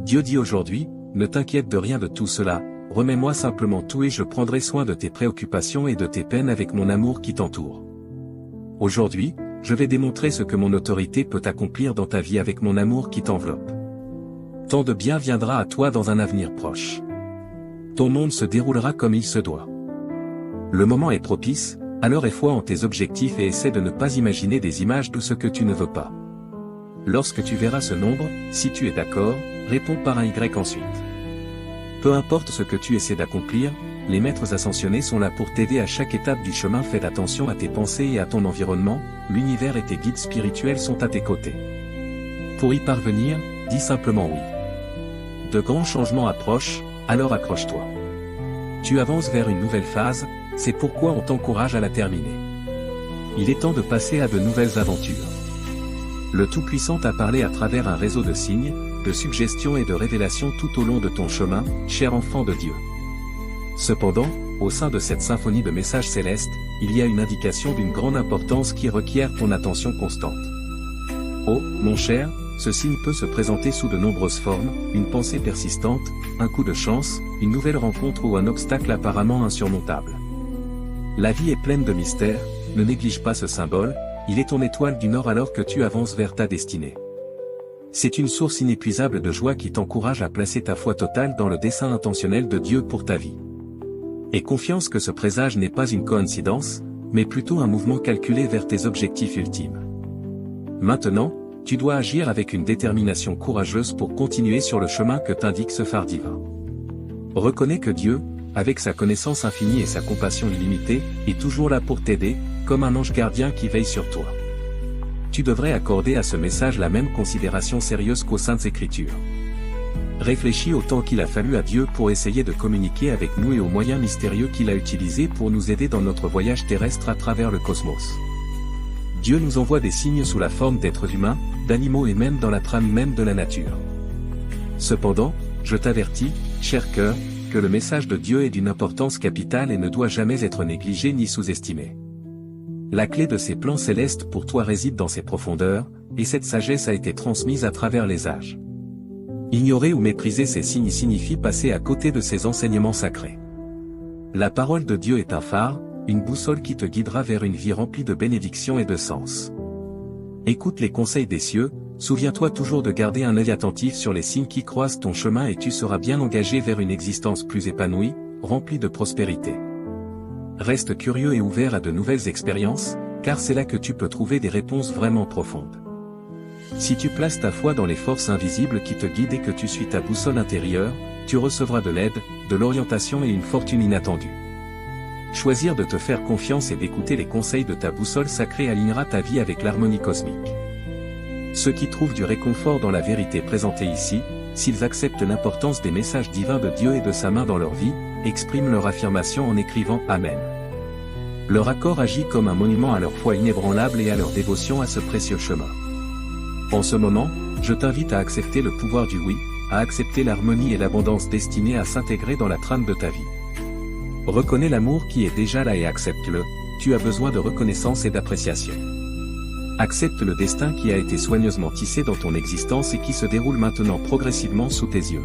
Dieu dit aujourd'hui, ne t'inquiète de rien de tout cela, remets-moi simplement tout et je prendrai soin de tes préoccupations et de tes peines avec mon amour qui t'entoure. Aujourd'hui, je vais démontrer ce que mon autorité peut accomplir dans ta vie avec mon amour qui t'enveloppe. Tant de bien viendra à toi dans un avenir proche. Ton monde se déroulera comme il se doit. Le moment est propice, alors aie foi en tes objectifs et essaie de ne pas imaginer des images de ce que tu ne veux pas. Lorsque tu verras ce nombre, si tu es d'accord, réponds par un Y ensuite. Peu importe ce que tu essaies d'accomplir, les maîtres ascensionnés sont là pour t'aider à chaque étape du chemin. Fais attention à tes pensées et à ton environnement, l'univers et tes guides spirituels sont à tes côtés. Pour y parvenir, dis simplement oui. De grands changements approchent, alors accroche-toi. Tu avances vers une nouvelle phase, c'est pourquoi on t'encourage à la terminer. Il est temps de passer à de nouvelles aventures. Le Tout-Puissant t'a parlé à travers un réseau de signes, de suggestions et de révélations tout au long de ton chemin, cher enfant de Dieu. Cependant, au sein de cette symphonie de messages célestes, il y a une indication d'une grande importance qui requiert ton attention constante. Oh, mon cher, ce signe peut se présenter sous de nombreuses formes, une pensée persistante, un coup de chance, une nouvelle rencontre ou un obstacle apparemment insurmontable. La vie est pleine de mystères, ne néglige pas ce symbole, il est ton étoile du Nord alors que tu avances vers ta destinée. C'est une source inépuisable de joie qui t'encourage à placer ta foi totale dans le dessein intentionnel de Dieu pour ta vie. Aie confiance que ce présage n'est pas une coïncidence, mais plutôt un mouvement calculé vers tes objectifs ultimes. Maintenant, tu dois agir avec une détermination courageuse pour continuer sur le chemin que t'indique ce phare divin. Reconnais que Dieu, avec sa connaissance infinie et sa compassion illimitée, est toujours là pour t'aider, comme un ange gardien qui veille sur toi. Tu devrais accorder à ce message la même considération sérieuse qu'aux Saintes Écritures. Réfléchis au temps qu'il a fallu à Dieu pour essayer de communiquer avec nous et aux moyens mystérieux qu'il a utilisés pour nous aider dans notre voyage terrestre à travers le cosmos. Dieu nous envoie des signes sous la forme d'êtres humains, d'animaux et même dans la trame même de la nature. Cependant, je t'avertis, cher cœur, que le message de Dieu est d'une importance capitale et ne doit jamais être négligé ni sous-estimé. La clé de ses plans célestes pour toi réside dans ses profondeurs, et cette sagesse a été transmise à travers les âges. Ignorer ou mépriser ces signes signifie passer à côté de ses enseignements sacrés. La parole de Dieu est un phare, une boussole qui te guidera vers une vie remplie de bénédictions et de sens. Écoute les conseils des cieux, souviens-toi toujours de garder un œil attentif sur les signes qui croisent ton chemin et tu seras bien engagé vers une existence plus épanouie, remplie de prospérité. Reste curieux et ouvert à de nouvelles expériences, car c'est là que tu peux trouver des réponses vraiment profondes. Si tu places ta foi dans les forces invisibles qui te guident et que tu suis ta boussole intérieure, tu recevras de l'aide, de l'orientation et une fortune inattendue. Choisir de te faire confiance et d'écouter les conseils de ta boussole sacrée alignera ta vie avec l'harmonie cosmique. Ceux qui trouvent du réconfort dans la vérité présentée ici, s'ils acceptent l'importance des messages divins de Dieu et de sa main dans leur vie, expriment leur affirmation en écrivant « Amen ». Leur accord agit comme un monument à leur foi inébranlable et à leur dévotion à ce précieux chemin. En ce moment, je t'invite à accepter le pouvoir du oui, à accepter l'harmonie et l'abondance destinées à s'intégrer dans la trame de ta vie. Reconnais l'amour qui est déjà là et accepte-le, tu as besoin de reconnaissance et d'appréciation. Accepte le destin qui a été soigneusement tissé dans ton existence et qui se déroule maintenant progressivement sous tes yeux.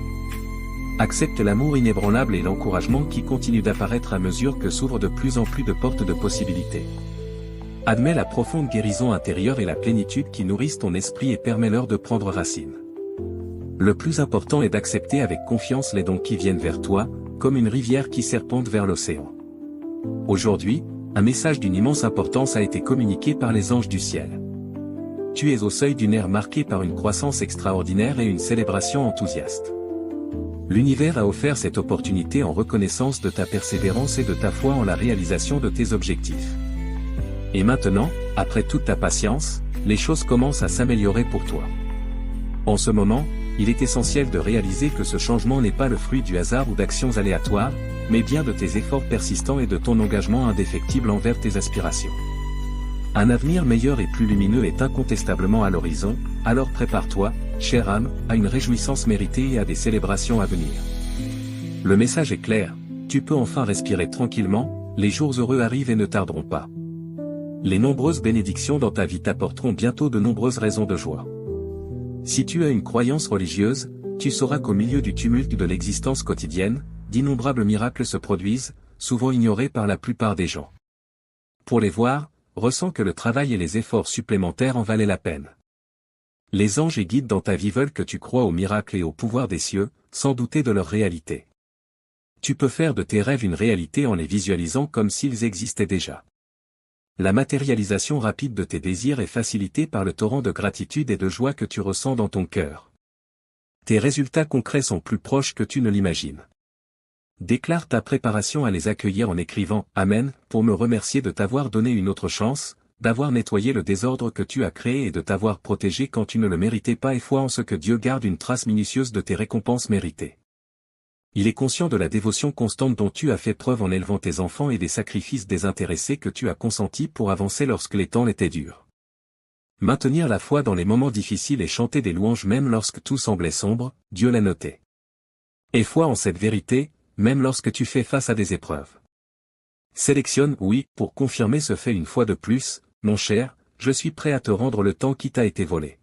Accepte l'amour inébranlable et l'encouragement qui continue d'apparaître à mesure que s'ouvrent de plus en plus de portes de possibilités. Admets la profonde guérison intérieure et la plénitude qui nourrissent ton esprit et permets-leur de prendre racine. Le plus important est d'accepter avec confiance les dons qui viennent vers toi, comme une rivière qui serpente vers l'océan. Aujourd'hui, un message d'une immense importance a été communiqué par les anges du ciel. Tu es au seuil d'une ère marquée par une croissance extraordinaire et une célébration enthousiaste. L'univers a offert cette opportunité en reconnaissance de ta persévérance et de ta foi en la réalisation de tes objectifs. Et maintenant, après toute ta patience, les choses commencent à s'améliorer pour toi. En ce moment, il est essentiel de réaliser que ce changement n'est pas le fruit du hasard ou d'actions aléatoires, mais bien de tes efforts persistants et de ton engagement indéfectible envers tes aspirations. Un avenir meilleur et plus lumineux est incontestablement à l'horizon, alors prépare-toi, chère âme, à une réjouissance méritée et à des célébrations à venir. Le message est clair, tu peux enfin respirer tranquillement, les jours heureux arrivent et ne tarderont pas. Les nombreuses bénédictions dans ta vie t'apporteront bientôt de nombreuses raisons de joie. Si tu as une croyance religieuse, tu sauras qu'au milieu du tumulte de l'existence quotidienne, d'innombrables miracles se produisent, souvent ignorés par la plupart des gens. Pour les voir, ressens que le travail et les efforts supplémentaires en valaient la peine. Les anges et guides dans ta vie veulent que tu crois aux miracles et au pouvoir des cieux, sans douter de leur réalité. Tu peux faire de tes rêves une réalité en les visualisant comme s'ils existaient déjà. La matérialisation rapide de tes désirs est facilitée par le torrent de gratitude et de joie que tu ressens dans ton cœur. Tes résultats concrets sont plus proches que tu ne l'imagines. Déclare ta préparation à les accueillir en écrivant « Amen » pour me remercier de t'avoir donné une autre chance, d'avoir nettoyé le désordre que tu as créé et de t'avoir protégé quand tu ne le méritais pas et foi en ce que Dieu garde une trace minutieuse de tes récompenses méritées. Il est conscient de la dévotion constante dont tu as fait preuve en élevant tes enfants et des sacrifices désintéressés que tu as consentis pour avancer lorsque les temps étaient durs. Maintenir la foi dans les moments difficiles et chanter des louanges même lorsque tout semblait sombre, Dieu l'a noté. Et foi en cette vérité, même lorsque tu fais face à des épreuves. Sélectionne oui, pour confirmer ce fait une fois de plus, mon cher, je suis prêt à te rendre le temps qui t'a été volé.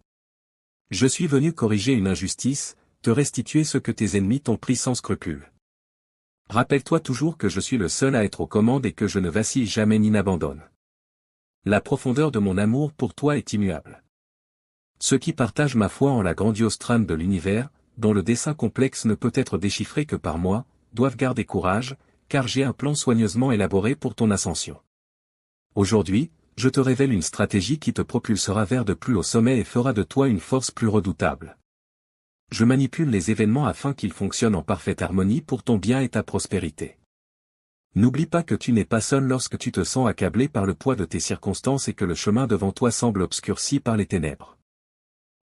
Je suis venu corriger une injustice, te restituer ce que tes ennemis t'ont pris sans scrupule. Rappelle-toi toujours que je suis le seul à être aux commandes et que je ne vacille jamais ni n'abandonne. La profondeur de mon amour pour toi est immuable. Ceux qui partagent ma foi en la grandiose trame de l'univers, dont le dessin complexe ne peut être déchiffré que par moi, doivent garder courage, car j'ai un plan soigneusement élaboré pour ton ascension. Aujourd'hui, je te révèle une stratégie qui te propulsera vers de plus hauts sommets et fera de toi une force plus redoutable. Je manipule les événements afin qu'ils fonctionnent en parfaite harmonie pour ton bien et ta prospérité. N'oublie pas que tu n'es pas seul lorsque tu te sens accablé par le poids de tes circonstances et que le chemin devant toi semble obscurci par les ténèbres.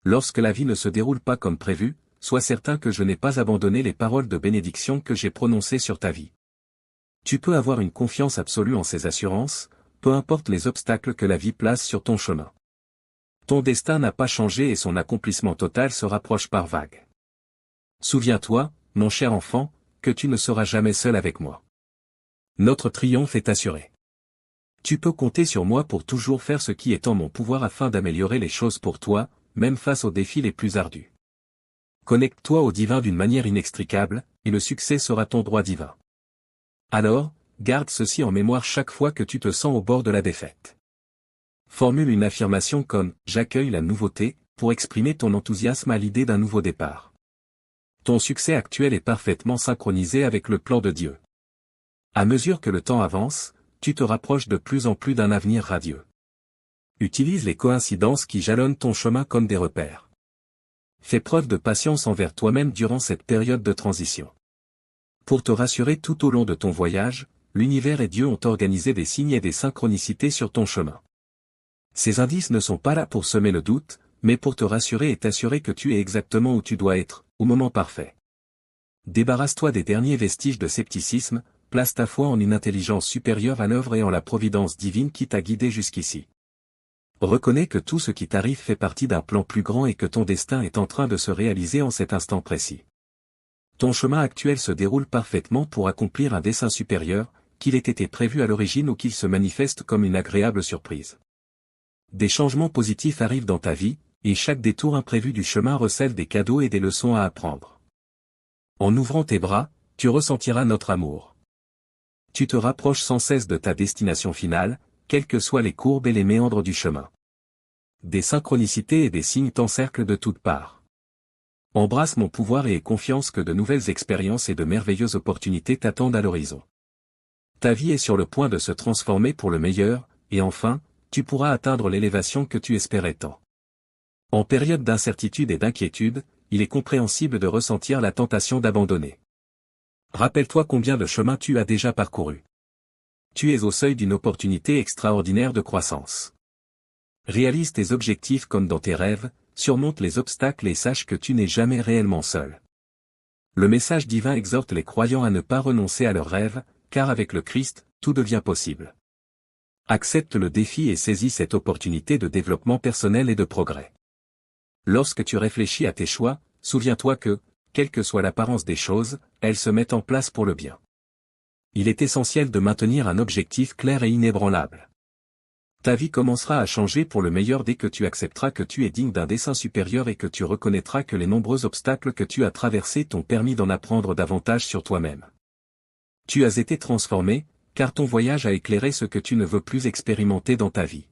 Lorsque la vie ne se déroule pas comme prévu, sois certain que je n'ai pas abandonné les paroles de bénédiction que j'ai prononcées sur ta vie. Tu peux avoir une confiance absolue en ces assurances, peu importe les obstacles que la vie place sur ton chemin. Ton destin n'a pas changé et son accomplissement total se rapproche par vagues. Souviens-toi, mon cher enfant, que tu ne seras jamais seul avec moi. Notre triomphe est assuré. Tu peux compter sur moi pour toujours faire ce qui est en mon pouvoir afin d'améliorer les choses pour toi, même face aux défis les plus ardus. Connecte-toi au divin d'une manière inextricable, et le succès sera ton droit divin. Alors, garde ceci en mémoire chaque fois que tu te sens au bord de la défaite. Formule une affirmation comme « J'accueille la nouveauté » pour exprimer ton enthousiasme à l'idée d'un nouveau départ. Ton succès actuel est parfaitement synchronisé avec le plan de Dieu. À mesure que le temps avance, tu te rapproches de plus en plus d'un avenir radieux. Utilise les coïncidences qui jalonnent ton chemin comme des repères. Fais preuve de patience envers toi-même durant cette période de transition. Pour te rassurer tout au long de ton voyage, l'univers et Dieu ont organisé des signes et des synchronicités sur ton chemin. Ces indices ne sont pas là pour semer le doute, mais pour te rassurer et t'assurer que tu es exactement où tu dois être, au moment parfait. Débarrasse-toi des derniers vestiges de scepticisme, place ta foi en une intelligence supérieure à l'œuvre et en la providence divine qui t'a guidé jusqu'ici. Reconnais que tout ce qui t'arrive fait partie d'un plan plus grand et que ton destin est en train de se réaliser en cet instant précis. Ton chemin actuel se déroule parfaitement pour accomplir un dessein supérieur, qu'il ait été prévu à l'origine ou qu'il se manifeste comme une agréable surprise. Des changements positifs arrivent dans ta vie, et chaque détour imprévu du chemin recèle des cadeaux et des leçons à apprendre. En ouvrant tes bras, tu ressentiras notre amour. Tu te rapproches sans cesse de ta destination finale, quelles que soient les courbes et les méandres du chemin. Des synchronicités et des signes t'encerclent de toutes parts. Embrasse mon pouvoir et aie confiance que de nouvelles expériences et de merveilleuses opportunités t'attendent à l'horizon. Ta vie est sur le point de se transformer pour le meilleur, et enfin, tu pourras atteindre l'élévation que tu espérais tant. En période d'incertitude et d'inquiétude, il est compréhensible de ressentir la tentation d'abandonner. Rappelle-toi combien de chemin tu as déjà parcouru. Tu es au seuil d'une opportunité extraordinaire de croissance. Réalise tes objectifs comme dans tes rêves, surmonte les obstacles et sache que tu n'es jamais réellement seul. Le message divin exhorte les croyants à ne pas renoncer à leurs rêves, car avec le Christ, tout devient possible. Accepte le défi et saisis cette opportunité de développement personnel et de progrès. Lorsque tu réfléchis à tes choix, souviens-toi que, quelle que soit l'apparence des choses, elles se mettent en place pour le bien. Il est essentiel de maintenir un objectif clair et inébranlable. Ta vie commencera à changer pour le meilleur dès que tu accepteras que tu es digne d'un dessein supérieur et que tu reconnaîtras que les nombreux obstacles que tu as traversés t'ont permis d'en apprendre davantage sur toi-même. Tu as été transformé, car ton voyage a éclairé ce que tu ne veux plus expérimenter dans ta vie.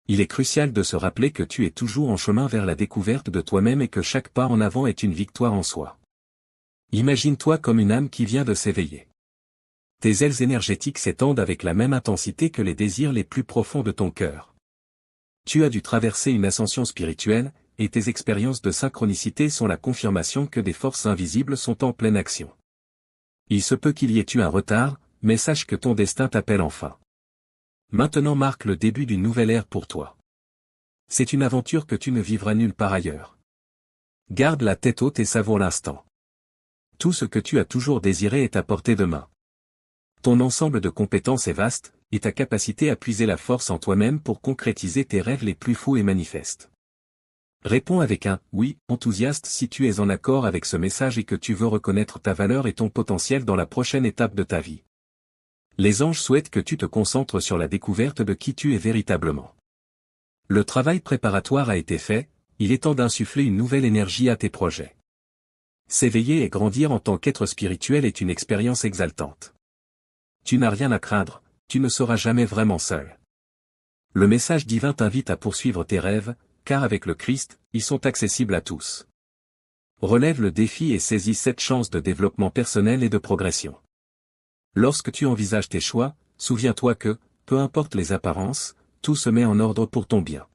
Il est crucial de se rappeler que tu es toujours en chemin vers la découverte de toi-même et que chaque pas en avant est une victoire en soi. Imagine-toi comme une âme qui vient de s'éveiller. Tes ailes énergétiques s'étendent avec la même intensité que les désirs les plus profonds de ton cœur. Tu as dû traverser une ascension spirituelle, et tes expériences de synchronicité sont la confirmation que des forces invisibles sont en pleine action. Il se peut qu'il y ait eu un retard, mais sache que ton destin t'appelle enfin. Maintenant marque le début d'une nouvelle ère pour toi. C'est une aventure que tu ne vivras nulle part ailleurs. Garde la tête haute et savoure l'instant. Tout ce que tu as toujours désiré est à portée de main. Ton ensemble de compétences est vaste, et ta capacité à puiser la force en toi-même pour concrétiser tes rêves les plus fous est manifeste. Réponds avec un « oui » enthousiaste si tu es en accord avec ce message et que tu veux reconnaître ta valeur et ton potentiel dans la prochaine étape de ta vie. Les anges souhaitent que tu te concentres sur la découverte de qui tu es véritablement. Le travail préparatoire a été fait, il est temps d'insuffler une nouvelle énergie à tes projets. S'éveiller et grandir en tant qu'être spirituel est une expérience exaltante. Tu n'as rien à craindre, tu ne seras jamais vraiment seul. Le message divin t'invite à poursuivre tes rêves, car avec le Christ, ils sont accessibles à tous. Relève le défi et saisis cette chance de développement personnel et de progression. Lorsque tu envisages tes choix, souviens-toi que, peu importe les apparences, tout se met en ordre pour ton bien.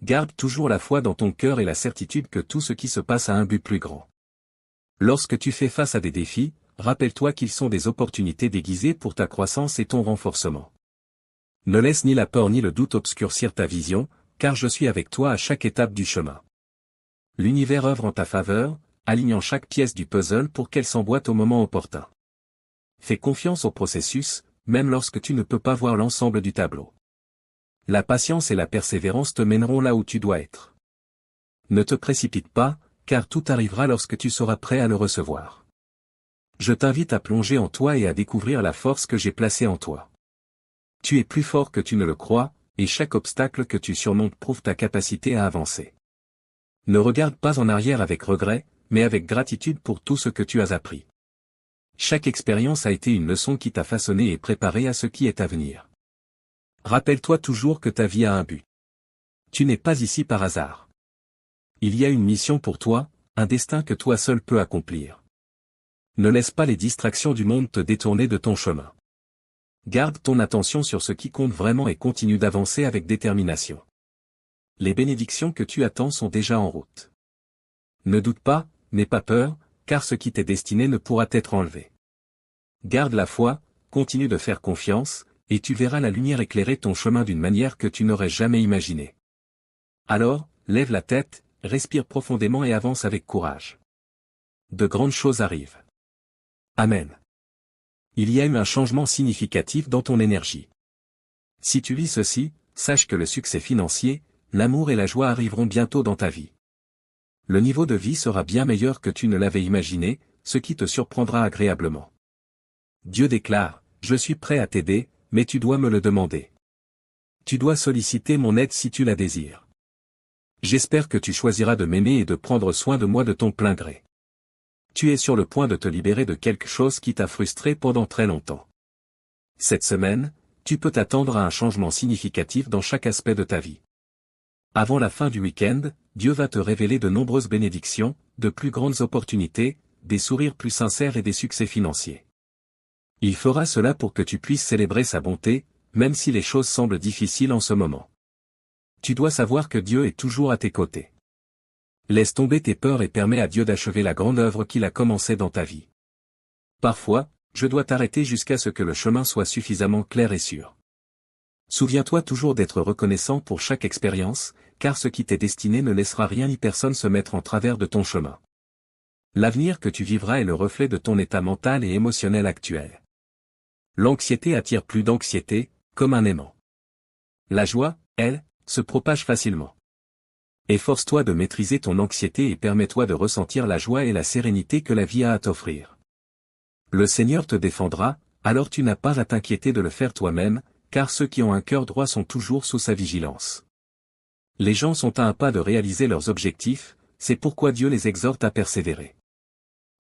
Garde toujours la foi dans ton cœur et la certitude que tout ce qui se passe a un but plus grand. Lorsque tu fais face à des défis, rappelle-toi qu'ils sont des opportunités déguisées pour ta croissance et ton renforcement. Ne laisse ni la peur ni le doute obscurcir ta vision, car je suis avec toi à chaque étape du chemin. L'univers œuvre en ta faveur, alignant chaque pièce du puzzle pour qu'elle s'emboîte au moment opportun. Fais confiance au processus, même lorsque tu ne peux pas voir l'ensemble du tableau. La patience et la persévérance te mèneront là où tu dois être. Ne te précipite pas, car tout arrivera lorsque tu seras prêt à le recevoir. Je t'invite à plonger en toi et à découvrir la force que j'ai placée en toi. Tu es plus fort que tu ne le crois, et chaque obstacle que tu surmontes prouve ta capacité à avancer. Ne regarde pas en arrière avec regret, mais avec gratitude pour tout ce que tu as appris. Chaque expérience a été une leçon qui t'a façonné et préparé à ce qui est à venir. Rappelle-toi toujours que ta vie a un but. Tu n'es pas ici par hasard. Il y a une mission pour toi, un destin que toi seul peux accomplir. Ne laisse pas les distractions du monde te détourner de ton chemin. Garde ton attention sur ce qui compte vraiment et continue d'avancer avec détermination. Les bénédictions que tu attends sont déjà en route. Ne doute pas, n'aie pas peur, car ce qui t'est destiné ne pourra t'être enlevé. Garde la foi, continue de faire confiance, et tu verras la lumière éclairer ton chemin d'une manière que tu n'aurais jamais imaginée. Alors, lève la tête, respire profondément et avance avec courage. De grandes choses arrivent. Amen. Il y a eu un changement significatif dans ton énergie. Si tu lis ceci, sache que le succès financier, l'amour et la joie arriveront bientôt dans ta vie. Le niveau de vie sera bien meilleur que tu ne l'avais imaginé, ce qui te surprendra agréablement. Dieu déclare, je suis prêt à t'aider, mais tu dois me le demander. Tu dois solliciter mon aide si tu la désires. J'espère que tu choisiras de m'aimer et de prendre soin de moi de ton plein gré. Tu es sur le point de te libérer de quelque chose qui t'a frustré pendant très longtemps. Cette semaine, tu peux t'attendre à un changement significatif dans chaque aspect de ta vie. Avant la fin du week-end, Dieu va te révéler de nombreuses bénédictions, de plus grandes opportunités, des sourires plus sincères et des succès financiers. Il fera cela pour que tu puisses célébrer sa bonté, même si les choses semblent difficiles en ce moment. Tu dois savoir que Dieu est toujours à tes côtés. Laisse tomber tes peurs et permets à Dieu d'achever la grande œuvre qu'il a commencée dans ta vie. Parfois, je dois t'arrêter jusqu'à ce que le chemin soit suffisamment clair et sûr. Souviens-toi toujours d'être reconnaissant pour chaque expérience, car ce qui t'est destiné ne laissera rien ni personne se mettre en travers de ton chemin. L'avenir que tu vivras est le reflet de ton état mental et émotionnel actuel. L'anxiété attire plus d'anxiété, comme un aimant. La joie, elle, se propage facilement. Efforce-toi de maîtriser ton anxiété et permets-toi de ressentir la joie et la sérénité que la vie a à t'offrir. Le Seigneur te défendra, alors tu n'as pas à t'inquiéter de le faire toi-même, car ceux qui ont un cœur droit sont toujours sous sa vigilance. Les gens sont à un pas de réaliser leurs objectifs, c'est pourquoi Dieu les exhorte à persévérer.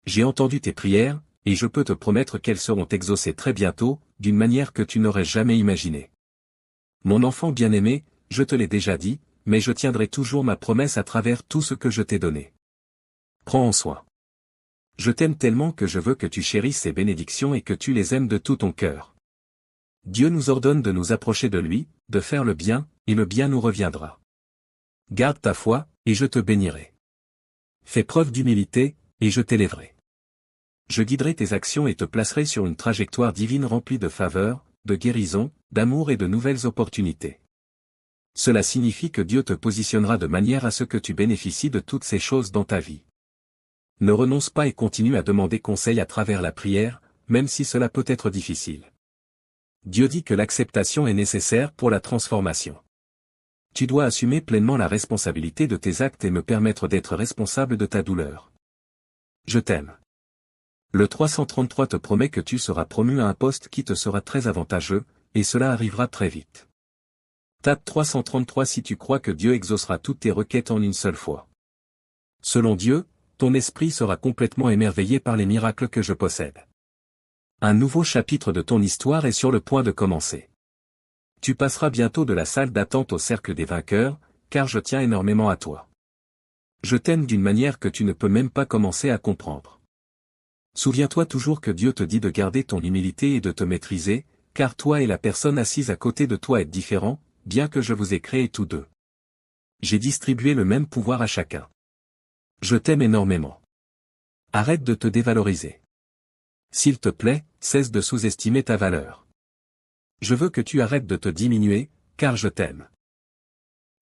J'ai entendu tes prières, et je peux te promettre qu'elles seront exaucées très bientôt, d'une manière que tu n'aurais jamais imaginée. Mon enfant bien-aimé, je te l'ai déjà dit, mais je tiendrai toujours ma promesse à travers tout ce que je t'ai donné. Prends en soin. Je t'aime tellement que je veux que tu chérisses ces bénédictions et que tu les aimes de tout ton cœur. Dieu nous ordonne de nous approcher de lui, de faire le bien, et le bien nous reviendra. Garde ta foi, et je te bénirai. Fais preuve d'humilité, et je t'élèverai. Je guiderai tes actions et te placerai sur une trajectoire divine remplie de faveur, de guérison, d'amour et de nouvelles opportunités. Cela signifie que Dieu te positionnera de manière à ce que tu bénéficies de toutes ces choses dans ta vie. Ne renonce pas et continue à demander conseil à travers la prière, même si cela peut être difficile. Dieu dit que l'acceptation est nécessaire pour la transformation. Tu dois assumer pleinement la responsabilité de tes actes et me permettre d'être responsable de ta douleur. Je t'aime. Le 333 te promet que tu seras promu à un poste qui te sera très avantageux, et cela arrivera très vite. Tape 333 si tu crois que Dieu exaucera toutes tes requêtes en une seule fois. Selon Dieu, ton esprit sera complètement émerveillé par les miracles que je possède. Un nouveau chapitre de ton histoire est sur le point de commencer. Tu passeras bientôt de la salle d'attente au cercle des vainqueurs, car je tiens énormément à toi. Je t'aime d'une manière que tu ne peux même pas commencer à comprendre. Souviens-toi toujours que Dieu te dit de garder ton humilité et de te maîtriser, car toi et la personne assise à côté de toi êtes différents, bien que je vous ai créés tous deux. J'ai distribué le même pouvoir à chacun. Je t'aime énormément. Arrête de te dévaloriser. S'il te plaît, cesse de sous-estimer ta valeur. Je veux que tu arrêtes de te diminuer, car je t'aime.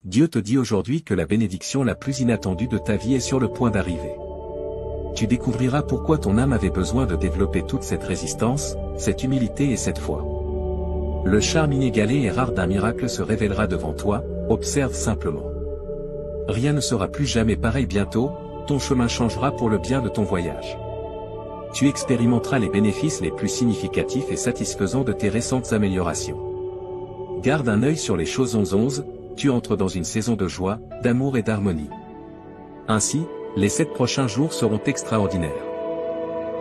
Dieu te dit aujourd'hui que la bénédiction la plus inattendue de ta vie est sur le point d'arriver. Tu découvriras pourquoi ton âme avait besoin de développer toute cette résistance, cette humilité et cette foi. Le charme inégalé et rare d'un miracle se révélera devant toi, observe simplement. Rien ne sera plus jamais pareil bientôt, ton chemin changera pour le bien de ton voyage. Tu expérimenteras les bénéfices les plus significatifs et satisfaisants de tes récentes améliorations. Garde un œil sur les choses 11-11, tu entres dans une saison de joie, d'amour et d'harmonie. Ainsi, les 7 prochains jours seront extraordinaires.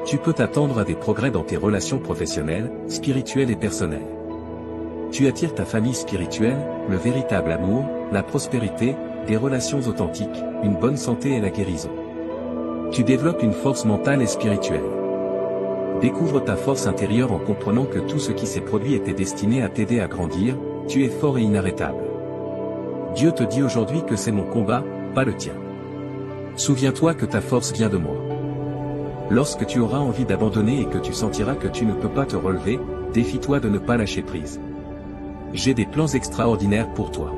Tu peux t'attendre à des progrès dans tes relations professionnelles, spirituelles et personnelles. Tu attires ta famille spirituelle, le véritable amour, la prospérité, des relations authentiques, une bonne santé et la guérison. Tu développes une force mentale et spirituelle. Découvre ta force intérieure en comprenant que tout ce qui s'est produit était destiné à t'aider à grandir, tu es fort et inarrêtable. Dieu te dit aujourd'hui que c'est mon combat, pas le tien. Souviens-toi que ta force vient de moi. Lorsque tu auras envie d'abandonner et que tu sentiras que tu ne peux pas te relever, défie-toi de ne pas lâcher prise. J'ai des plans extraordinaires pour toi.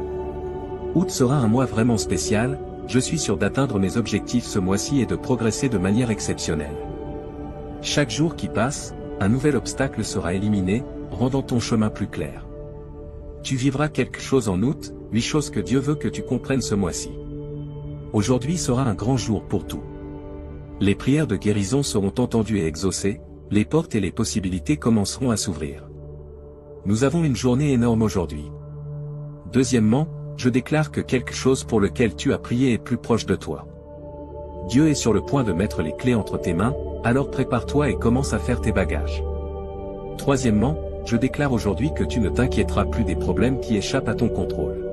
Août sera un mois vraiment spécial, je suis sûr d'atteindre mes objectifs ce mois-ci et de progresser de manière exceptionnelle. Chaque jour qui passe, un nouvel obstacle sera éliminé, rendant ton chemin plus clair. Tu vivras quelque chose en août, 8 choses que Dieu veut que tu comprennes ce mois-ci. Aujourd'hui sera un grand jour pour tout. Les prières de guérison seront entendues et exaucées, les portes et les possibilités commenceront à s'ouvrir. Nous avons une journée énorme aujourd'hui. Deuxièmement, je déclare que quelque chose pour lequel tu as prié est plus proche de toi. Dieu est sur le point de mettre les clés entre tes mains, alors prépare-toi et commence à faire tes bagages. Troisièmement, je déclare aujourd'hui que tu ne t'inquiéteras plus des problèmes qui échappent à ton contrôle.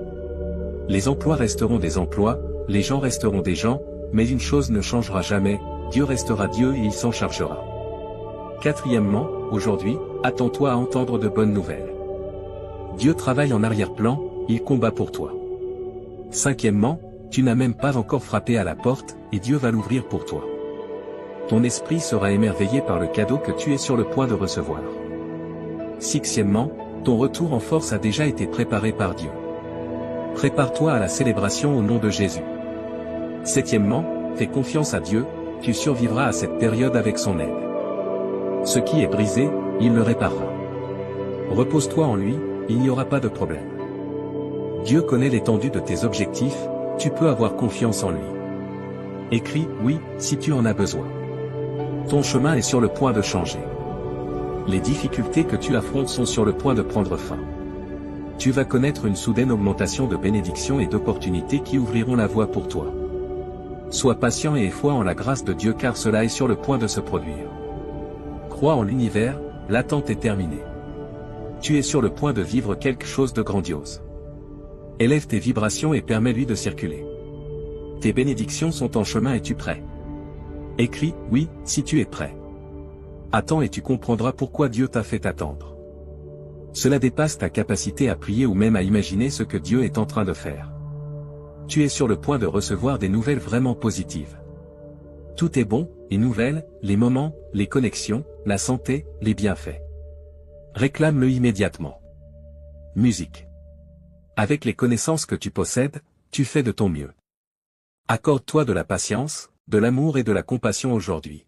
Les emplois resteront des emplois, les gens resteront des gens, mais une chose ne changera jamais, Dieu restera Dieu et il s'en chargera. Quatrièmement, aujourd'hui, attends-toi à entendre de bonnes nouvelles. Dieu travaille en arrière-plan, il combat pour toi. Cinquièmement, tu n'as même pas encore frappé à la porte, et Dieu va l'ouvrir pour toi. Ton esprit sera émerveillé par le cadeau que tu es sur le point de recevoir. Sixièmement, ton retour en force a déjà été préparé par Dieu. Prépare-toi à la célébration au nom de Jésus. Septièmement, fais confiance à Dieu, tu survivras à cette période avec son aide. Ce qui est brisé, il le réparera. Repose-toi en lui, il n'y aura pas de problème. Dieu connaît l'étendue de tes objectifs, tu peux avoir confiance en lui. Écris « oui » si tu en as besoin. Ton chemin est sur le point de changer. Les difficultés que tu affrontes sont sur le point de prendre fin. Tu vas connaître une soudaine augmentation de bénédictions et d'opportunités qui ouvriront la voie pour toi. Sois patient et aie foi en la grâce de Dieu car cela est sur le point de se produire. Crois en l'univers, l'attente est terminée. Tu es sur le point de vivre quelque chose de grandiose. Élève tes vibrations et permets-lui de circuler. Tes bénédictions sont en chemin, es-tu prêt? Écris « Oui » si tu es prêt. Attends et tu comprendras pourquoi Dieu t'a fait attendre. Cela dépasse ta capacité à prier ou même à imaginer ce que Dieu est en train de faire. Tu es sur le point de recevoir des nouvelles vraiment positives. Tout est bon, les nouvelles, les moments, les connexions, la santé, les bienfaits. Réclame-le immédiatement. Musique. Avec les connaissances que tu possèdes, tu fais de ton mieux. Accorde-toi de la patience, de l'amour et de la compassion aujourd'hui.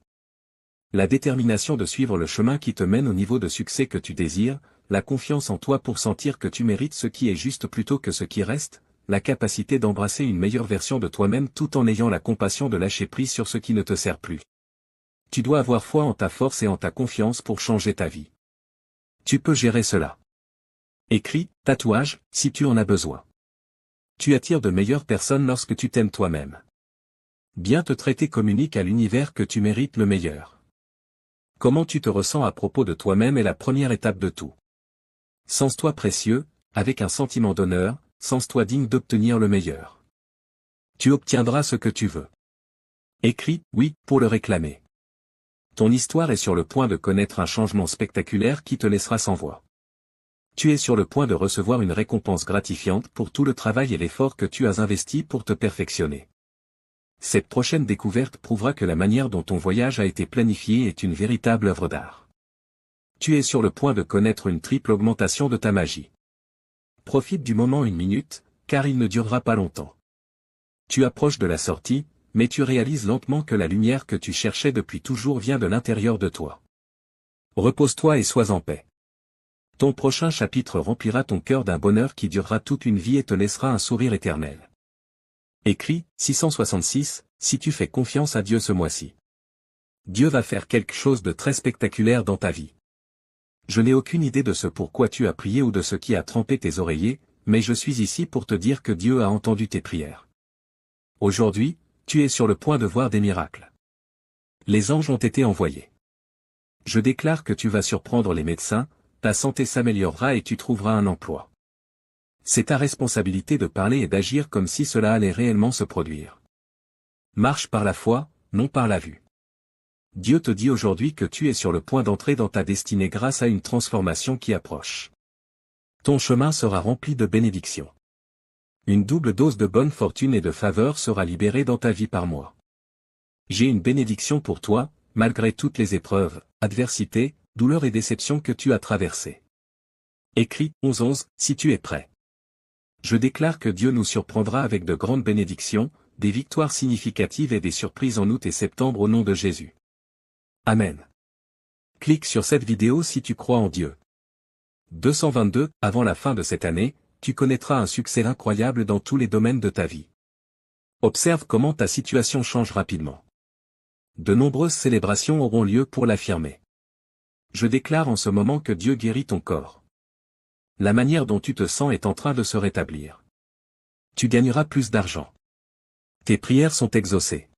La détermination de suivre le chemin qui te mène au niveau de succès que tu désires, la confiance en toi pour sentir que tu mérites ce qui est juste plutôt que ce qui reste, la capacité d'embrasser une meilleure version de toi-même tout en ayant la compassion de lâcher prise sur ce qui ne te sert plus. Tu dois avoir foi en ta force et en ta confiance pour changer ta vie. Tu peux gérer cela. Écris, tatouage, si tu en as besoin. Tu attires de meilleures personnes lorsque tu t'aimes toi-même. Bien te traiter communique à l'univers que tu mérites le meilleur. Comment tu te ressens à propos de toi-même est la première étape de tout. Sens-toi précieux, avec un sentiment d'honneur, sens-toi digne d'obtenir le meilleur. Tu obtiendras ce que tu veux. Écris « oui » pour le réclamer. Ton histoire est sur le point de connaître un changement spectaculaire qui te laissera sans voix. Tu es sur le point de recevoir une récompense gratifiante pour tout le travail et l'effort que tu as investi pour te perfectionner. Cette prochaine découverte prouvera que la manière dont ton voyage a été planifié est une véritable œuvre d'art. Tu es sur le point de connaître une triple augmentation de ta magie. Profite du moment une minute, car il ne durera pas longtemps. Tu approches de la sortie, mais tu réalises lentement que la lumière que tu cherchais depuis toujours vient de l'intérieur de toi. Repose-toi et sois en paix. Ton prochain chapitre remplira ton cœur d'un bonheur qui durera toute une vie et te laissera un sourire éternel. Écris, 666, si tu fais confiance à Dieu ce mois-ci. Dieu va faire quelque chose de très spectaculaire dans ta vie. Je n'ai aucune idée de ce pourquoi tu as prié ou de ce qui a trempé tes oreillers, mais je suis ici pour te dire que Dieu a entendu tes prières. Aujourd'hui, tu es sur le point de voir des miracles. Les anges ont été envoyés. Je déclare que tu vas surprendre les médecins, ta santé s'améliorera et tu trouveras un emploi. C'est ta responsabilité de parler et d'agir comme si cela allait réellement se produire. Marche par la foi, non par la vue. Dieu te dit aujourd'hui que tu es sur le point d'entrer dans ta destinée grâce à une transformation qui approche. Ton chemin sera rempli de bénédictions. Une double dose de bonne fortune et de faveur sera libérée dans ta vie par mois. J'ai une bénédiction pour toi, malgré toutes les épreuves, adversités, douleurs et déceptions que tu as traversées. Écris 11-11 si tu es prêt. Je déclare que Dieu nous surprendra avec de grandes bénédictions, des victoires significatives et des surprises en août et septembre au nom de Jésus. Amen. Clique sur cette vidéo si tu crois en Dieu. 222, avant la fin de cette année, tu connaîtras un succès incroyable dans tous les domaines de ta vie. Observe comment ta situation change rapidement. De nombreuses célébrations auront lieu pour l'affirmer. Je déclare en ce moment que Dieu guérit ton corps. La manière dont tu te sens est en train de se rétablir. Tu gagneras plus d'argent. Tes prières sont exaucées.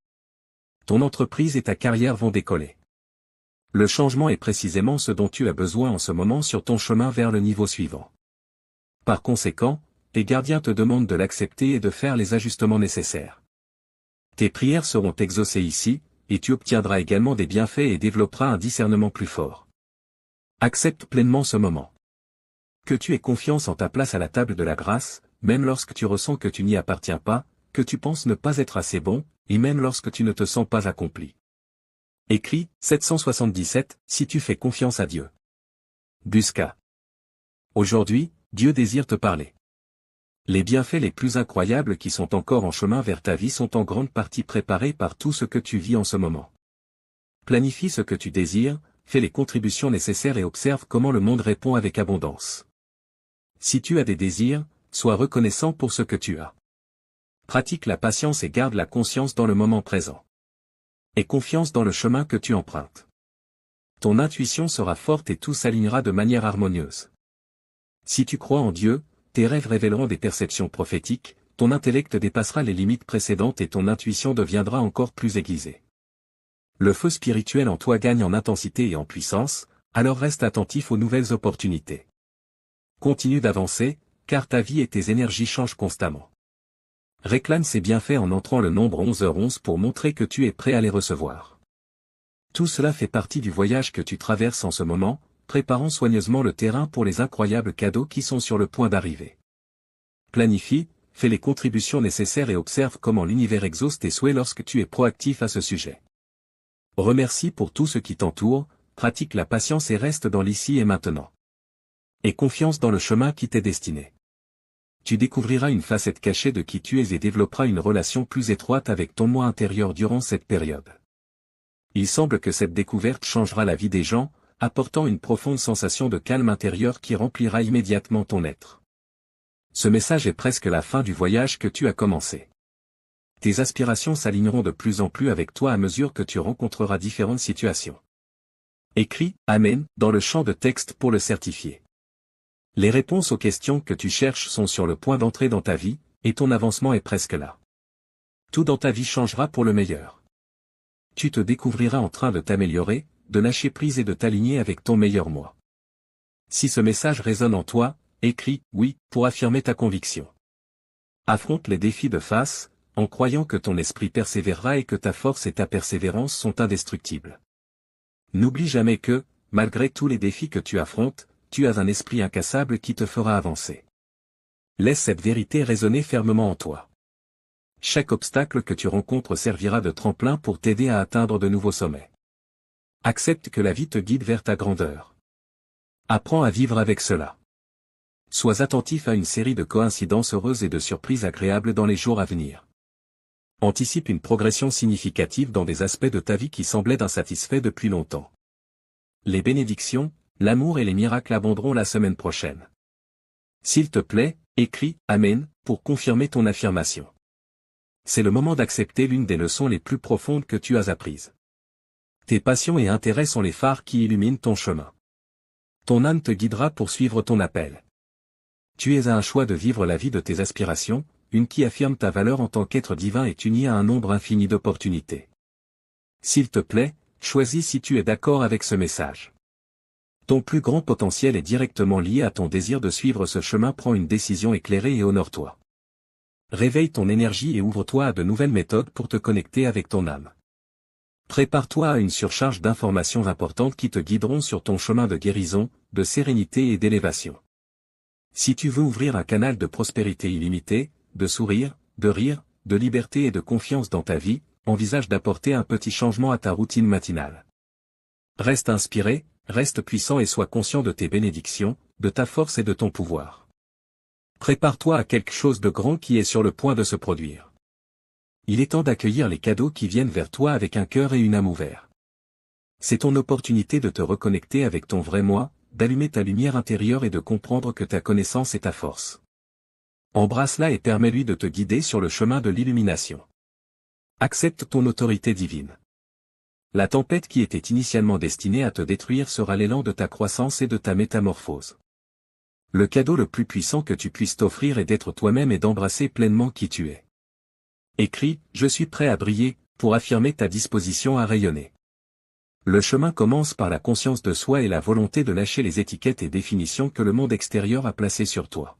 Ton entreprise et ta carrière vont décoller. Le changement est précisément ce dont tu as besoin en ce moment sur ton chemin vers le niveau suivant. Par conséquent, tes gardiens te demandent de l'accepter et de faire les ajustements nécessaires. Tes prières seront exaucées ici, et tu obtiendras également des bienfaits et développeras un discernement plus fort. Accepte pleinement ce moment. Que tu aies confiance en ta place à la table de la grâce, même lorsque tu ressens que tu n'y appartiens pas, que tu penses ne pas être assez bon, et même lorsque tu ne te sens pas accompli. Écris 777 si tu fais confiance à Dieu. Busca. Aujourd'hui, Dieu désire te parler. Les bienfaits les plus incroyables qui sont encore en chemin vers ta vie sont en grande partie préparés par tout ce que tu vis en ce moment. Planifie ce que tu désires, fais les contributions nécessaires et observe comment le monde répond avec abondance. Si tu as des désirs, sois reconnaissant pour ce que tu as. Pratique la patience et garde la conscience dans le moment présent. Aie confiance dans le chemin que tu empruntes. Ton intuition sera forte et tout s'alignera de manière harmonieuse. Si tu crois en Dieu, tes rêves révéleront des perceptions prophétiques, ton intellect dépassera les limites précédentes et ton intuition deviendra encore plus aiguisée. Le feu spirituel en toi gagne en intensité et en puissance, alors reste attentif aux nouvelles opportunités. Continue d'avancer, car ta vie et tes énergies changent constamment. Réclame ces bienfaits en entrant le nombre 11h11 pour montrer que tu es prêt à les recevoir. Tout cela fait partie du voyage que tu traverses en ce moment, préparant soigneusement le terrain pour les incroyables cadeaux qui sont sur le point d'arriver. Planifie, fais les contributions nécessaires et observe comment l'univers exauce tes souhaits lorsque tu es proactif à ce sujet. Remercie pour tout ce qui t'entoure, pratique la patience et reste dans l'ici et maintenant. Aie confiance dans le chemin qui t'est destiné. Tu découvriras une facette cachée de qui tu es et développeras une relation plus étroite avec ton moi intérieur durant cette période. Il semble que cette découverte changera la vie des gens, apportant une profonde sensation de calme intérieur qui remplira immédiatement ton être. Ce message est presque la fin du voyage que tu as commencé. Tes aspirations s'aligneront de plus en plus avec toi à mesure que tu rencontreras différentes situations. Écris « Amen » dans le champ de texte pour le certifier. Les réponses aux questions que tu cherches sont sur le point d'entrer dans ta vie, et ton avancement est presque là. Tout dans ta vie changera pour le meilleur. Tu te découvriras en train de t'améliorer, de lâcher prise et de t'aligner avec ton meilleur moi. Si ce message résonne en toi, écris « Oui » pour affirmer ta conviction. Affronte les défis de face, en croyant que ton esprit persévérera et que ta force et ta persévérance sont indestructibles. N'oublie jamais que, malgré tous les défis que tu affrontes, tu as un esprit incassable qui te fera avancer. Laisse cette vérité résonner fermement en toi. Chaque obstacle que tu rencontres servira de tremplin pour t'aider à atteindre de nouveaux sommets. Accepte que la vie te guide vers ta grandeur. Apprends à vivre avec cela. Sois attentif à une série de coïncidences heureuses et de surprises agréables dans les jours à venir. Anticipe une progression significative dans des aspects de ta vie qui semblaient insatisfaits depuis longtemps. Les bénédictions, l'amour et les miracles abonderont la semaine prochaine. S'il te plaît, écris « Amen » pour confirmer ton affirmation. C'est le moment d'accepter l'une des leçons les plus profondes que tu as apprises. Tes passions et intérêts sont les phares qui illuminent ton chemin. Ton âme te guidera pour suivre ton appel. Tu es à un choix de vivre la vie de tes aspirations, une qui affirme ta valeur en tant qu'être divin et uni à un nombre infini d'opportunités. S'il te plaît, choisis si tu es d'accord avec ce message. Ton plus grand potentiel est directement lié à ton désir de suivre ce chemin. Prends une décision éclairée et honore-toi. Réveille ton énergie et ouvre-toi à de nouvelles méthodes pour te connecter avec ton âme. Prépare-toi à une surcharge d'informations importantes qui te guideront sur ton chemin de guérison, de sérénité et d'élévation. Si tu veux ouvrir un canal de prospérité illimitée, de sourire, de rire, de liberté et de confiance dans ta vie, envisage d'apporter un petit changement à ta routine matinale. Reste inspiré, reste puissant et sois conscient de tes bénédictions, de ta force et de ton pouvoir. Prépare-toi à quelque chose de grand qui est sur le point de se produire. Il est temps d'accueillir les cadeaux qui viennent vers toi avec un cœur et une âme ouverts. C'est ton opportunité de te reconnecter avec ton vrai moi, d'allumer ta lumière intérieure et de comprendre que ta connaissance est ta force. Embrasse-la et permets-lui de te guider sur le chemin de l'illumination. Accepte ton autorité divine. La tempête qui était initialement destinée à te détruire sera l'élan de ta croissance et de ta métamorphose. Le cadeau le plus puissant que tu puisses t'offrir est d'être toi-même et d'embrasser pleinement qui tu es. Écris « Je suis prêt à briller » pour affirmer ta disposition à rayonner. Le chemin commence par la conscience de soi et la volonté de lâcher les étiquettes et définitions que le monde extérieur a placées sur toi.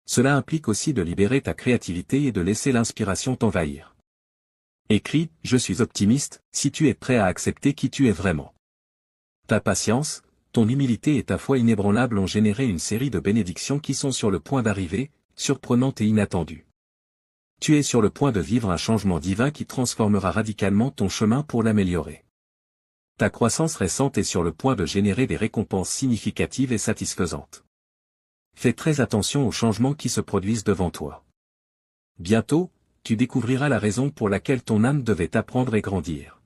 Cela implique aussi de libérer ta créativité et de laisser l'inspiration t'envahir. Écris « Je suis optimiste » si tu es prêt à accepter qui tu es vraiment. Ta patience, ton humilité et ta foi inébranlable ont généré une série de bénédictions qui sont sur le point d'arriver, surprenantes et inattendues. Tu es sur le point de vivre un changement divin qui transformera radicalement ton chemin pour l'améliorer. Ta croissance récente est sur le point de générer des récompenses significatives et satisfaisantes. Fais très attention aux changements qui se produisent devant toi. Bientôt, tu découvriras la raison pour laquelle ton âme devait apprendre et grandir.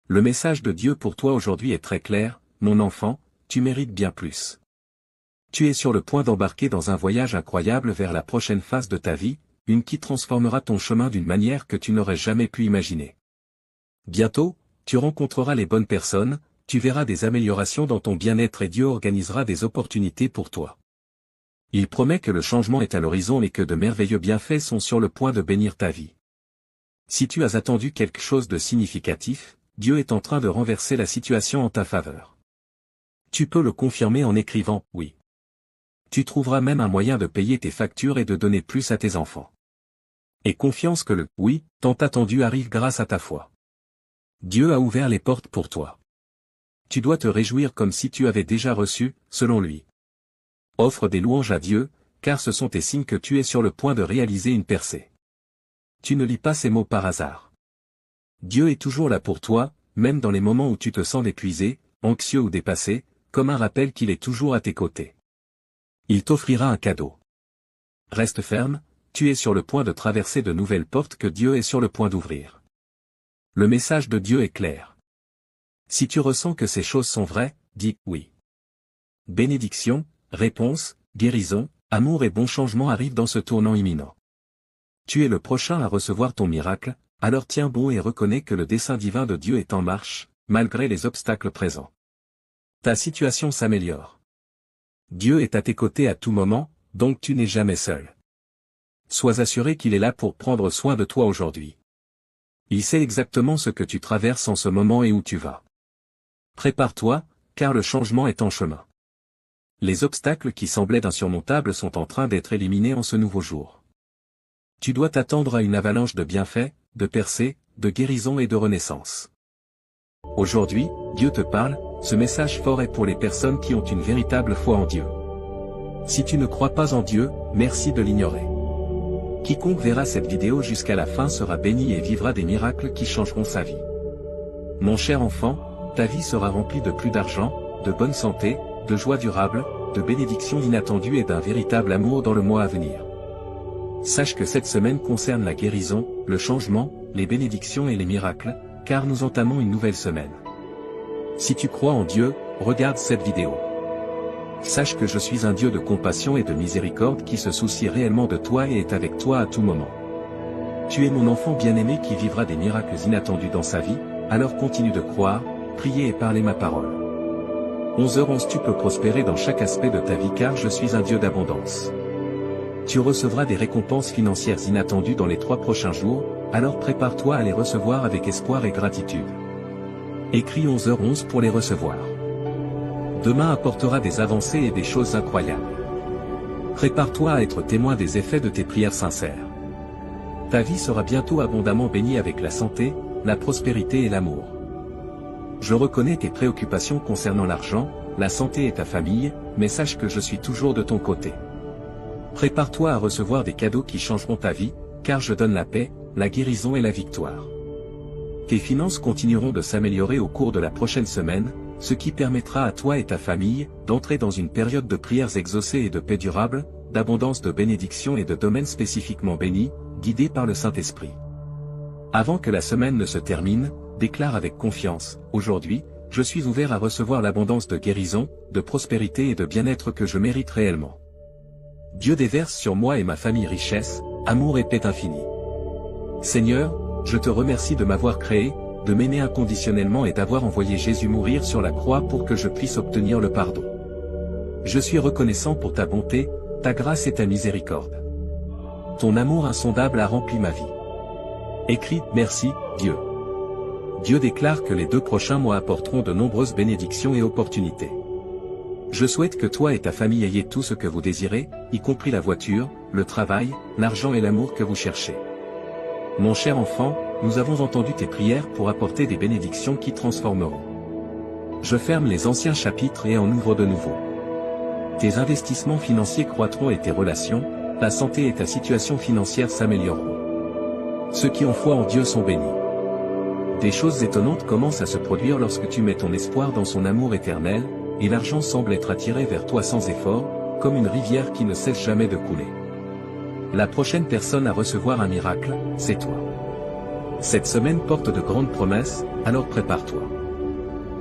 Le message de Dieu pour toi aujourd'hui est très clair, mon enfant, tu mérites bien plus. Tu es sur le point d'embarquer dans un voyage incroyable vers la prochaine phase de ta vie, une qui transformera ton chemin d'une manière que tu n'aurais jamais pu imaginer. Bientôt, tu rencontreras les bonnes personnes, tu verras des améliorations dans ton bien-être et Dieu organisera des opportunités pour toi. Il promet que le changement est à l'horizon et que de merveilleux bienfaits sont sur le point de bénir ta vie. Si tu as attendu quelque chose de significatif, Dieu est en train de renverser la situation en ta faveur. Tu peux le confirmer en écrivant « oui ». Tu trouveras même un moyen de payer tes factures et de donner plus à tes enfants. Aie confiance que le « oui » tant attendu arrive grâce à ta foi. Dieu a ouvert les portes pour toi. Tu dois te réjouir comme si tu avais déjà reçu, selon lui. Offre des louanges à Dieu, car ce sont tes signes que tu es sur le point de réaliser une percée. Tu ne lis pas ces mots par hasard. Dieu est toujours là pour toi, même dans les moments où tu te sens épuisé, anxieux ou dépassé, comme un rappel qu'il est toujours à tes côtés. Il t'offrira un cadeau. Reste ferme, tu es sur le point de traverser de nouvelles portes que Dieu est sur le point d'ouvrir. Le message de Dieu est clair. Si tu ressens que ces choses sont vraies, dis « oui ». Bénédiction, réponse, guérison, amour et bon changement arrivent dans ce tournant imminent. Tu es le prochain à recevoir ton miracle, alors tiens bon et reconnais que le dessein divin de Dieu est en marche, malgré les obstacles présents. Ta situation s'améliore. Dieu est à tes côtés à tout moment, donc tu n'es jamais seul. Sois assuré qu'il est là pour prendre soin de toi aujourd'hui. Il sait exactement ce que tu traverses en ce moment et où tu vas. Prépare-toi, car le changement est en chemin. Les obstacles qui semblaient insurmontables sont en train d'être éliminés en ce nouveau jour. Tu dois t'attendre à une avalanche de bienfaits, de percées, de guérison et de renaissance. Aujourd'hui, Dieu te parle, ce message fort est pour les personnes qui ont une véritable foi en Dieu. Si tu ne crois pas en Dieu, merci de l'ignorer. Quiconque verra cette vidéo jusqu'à la fin sera béni et vivra des miracles qui changeront sa vie. Mon cher enfant, ta vie sera remplie de plus d'argent, de bonne santé, de joie durable, de bénédictions inattendues et d'un véritable amour dans le mois à venir. Sache que cette semaine concerne la guérison, le changement, les bénédictions et les miracles, car nous entamons une nouvelle semaine. Si tu crois en Dieu, regarde cette vidéo. Sache que je suis un Dieu de compassion et de miséricorde qui se soucie réellement de toi et est avec toi à tout moment. Tu es mon enfant bien-aimé qui vivra des miracles inattendus dans sa vie, alors continue de croire, prier et parler ma parole. 11h11 Tu peux prospérer dans chaque aspect de ta vie car je suis un Dieu d'abondance. Tu recevras des récompenses financières inattendues dans les 3 prochains jours, alors prépare-toi à les recevoir avec espoir et gratitude. Écris 11h11 pour les recevoir. Demain apportera des avancées et des choses incroyables. Prépare-toi à être témoin des effets de tes prières sincères. Ta vie sera bientôt abondamment bénie avec la santé, la prospérité et l'amour. Je reconnais tes préoccupations concernant l'argent, la santé et ta famille, mais sache que je suis toujours de ton côté. Prépare-toi à recevoir des cadeaux qui changeront ta vie, car je donne la paix, la guérison et la victoire. Tes finances continueront de s'améliorer au cours de la prochaine semaine, ce qui permettra à toi et ta famille d'entrer dans une période de prières exaucées et de paix durable, d'abondance de bénédictions et de domaines spécifiquement bénis, guidés par le Saint-Esprit. Avant que la semaine ne se termine, déclare avec confiance, aujourd'hui, je suis ouvert à recevoir l'abondance de guérison, de prospérité et de bien-être que je mérite réellement. Dieu déverse sur moi et ma famille richesse, amour et paix infinie. Seigneur, je te remercie de m'avoir créé, de m'aimer inconditionnellement et d'avoir envoyé Jésus mourir sur la croix pour que je puisse obtenir le pardon. Je suis reconnaissant pour ta bonté, ta grâce et ta miséricorde. Ton amour insondable a rempli ma vie. Écris, merci, Dieu. Dieu déclare que les 2 prochains mois apporteront de nombreuses bénédictions et opportunités. Je souhaite que toi et ta famille ayez tout ce que vous désirez, y compris la voiture, le travail, l'argent et l'amour que vous cherchez. Mon cher enfant, nous avons entendu tes prières pour apporter des bénédictions qui transformeront. Je ferme les anciens chapitres et en ouvre de nouveaux. Tes investissements financiers croîtront et tes relations, ta santé et ta situation financière s'amélioreront. Ceux qui ont foi en Dieu sont bénis. Des choses étonnantes commencent à se produire lorsque tu mets ton espoir dans son amour éternel, et l'argent semble être attiré vers toi sans effort, comme une rivière qui ne cesse jamais de couler. La prochaine personne à recevoir un miracle, c'est toi. Cette semaine porte de grandes promesses, alors prépare-toi.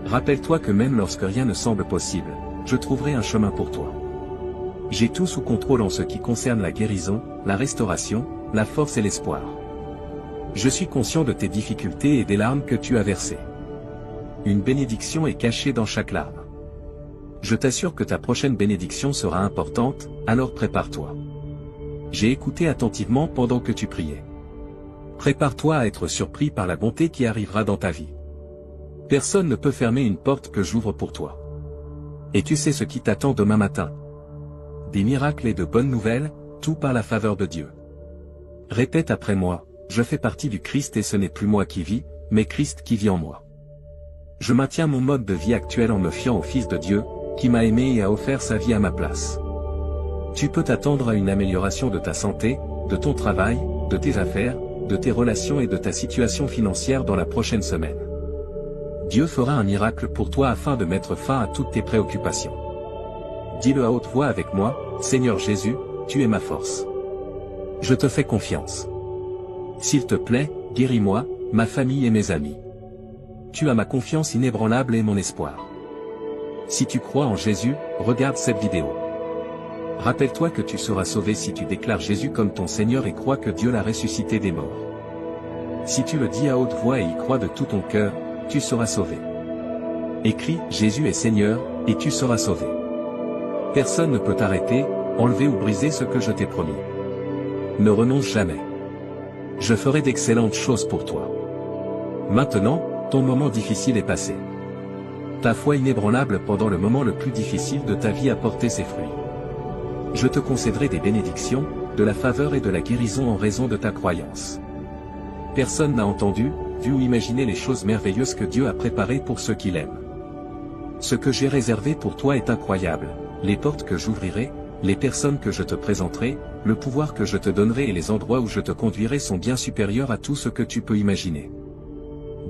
Rappelle-toi que même lorsque rien ne semble possible, je trouverai un chemin pour toi. J'ai tout sous contrôle en ce qui concerne la guérison, la restauration, la force et l'espoir. Je suis conscient de tes difficultés et des larmes que tu as versées. Une bénédiction est cachée dans chaque larme. Je t'assure que ta prochaine bénédiction sera importante, alors prépare-toi. J'ai écouté attentivement pendant que tu priais. Prépare-toi à être surpris par la bonté qui arrivera dans ta vie. Personne ne peut fermer une porte que j'ouvre pour toi. Et tu sais ce qui t'attend demain matin. Des miracles et de bonnes nouvelles, tout par la faveur de Dieu. Répète après moi, je fais partie du Christ et ce n'est plus moi qui vis, mais Christ qui vit en moi. Je maintiens mon mode de vie actuel en me fiant au Fils de Dieu, qui m'a aimé et a offert sa vie à ma place. Tu peux t'attendre à une amélioration de ta santé, de ton travail, de tes affaires, de tes relations et de ta situation financière dans la prochaine semaine. Dieu fera un miracle pour toi afin de mettre fin à toutes tes préoccupations. Dis-le à haute voix avec moi, Seigneur Jésus, tu es ma force. Je te fais confiance. S'il te plaît, guéris-moi, ma famille et mes amis. Tu as ma confiance inébranlable et mon espoir. Si tu crois en Jésus, regarde cette vidéo. Rappelle-toi que tu seras sauvé si tu déclares Jésus comme ton Seigneur et crois que Dieu l'a ressuscité des morts. Si tu le dis à haute voix et y crois de tout ton cœur, tu seras sauvé. Écris « Jésus est Seigneur » et tu seras sauvé. Personne ne peut t'arrêter, enlever ou briser ce que je t'ai promis. Ne renonce jamais. Je ferai d'excellentes choses pour toi. Maintenant, ton moment difficile est passé. Ta foi inébranlable pendant le moment le plus difficile de ta vie a porté ses fruits. Je te concéderai des bénédictions, de la faveur et de la guérison en raison de ta croyance. Personne n'a entendu, vu ou imaginé les choses merveilleuses que Dieu a préparées pour ceux qui l'aiment. Ce que j'ai réservé pour toi est incroyable, les portes que j'ouvrirai, les personnes que je te présenterai, le pouvoir que je te donnerai et les endroits où je te conduirai sont bien supérieurs à tout ce que tu peux imaginer.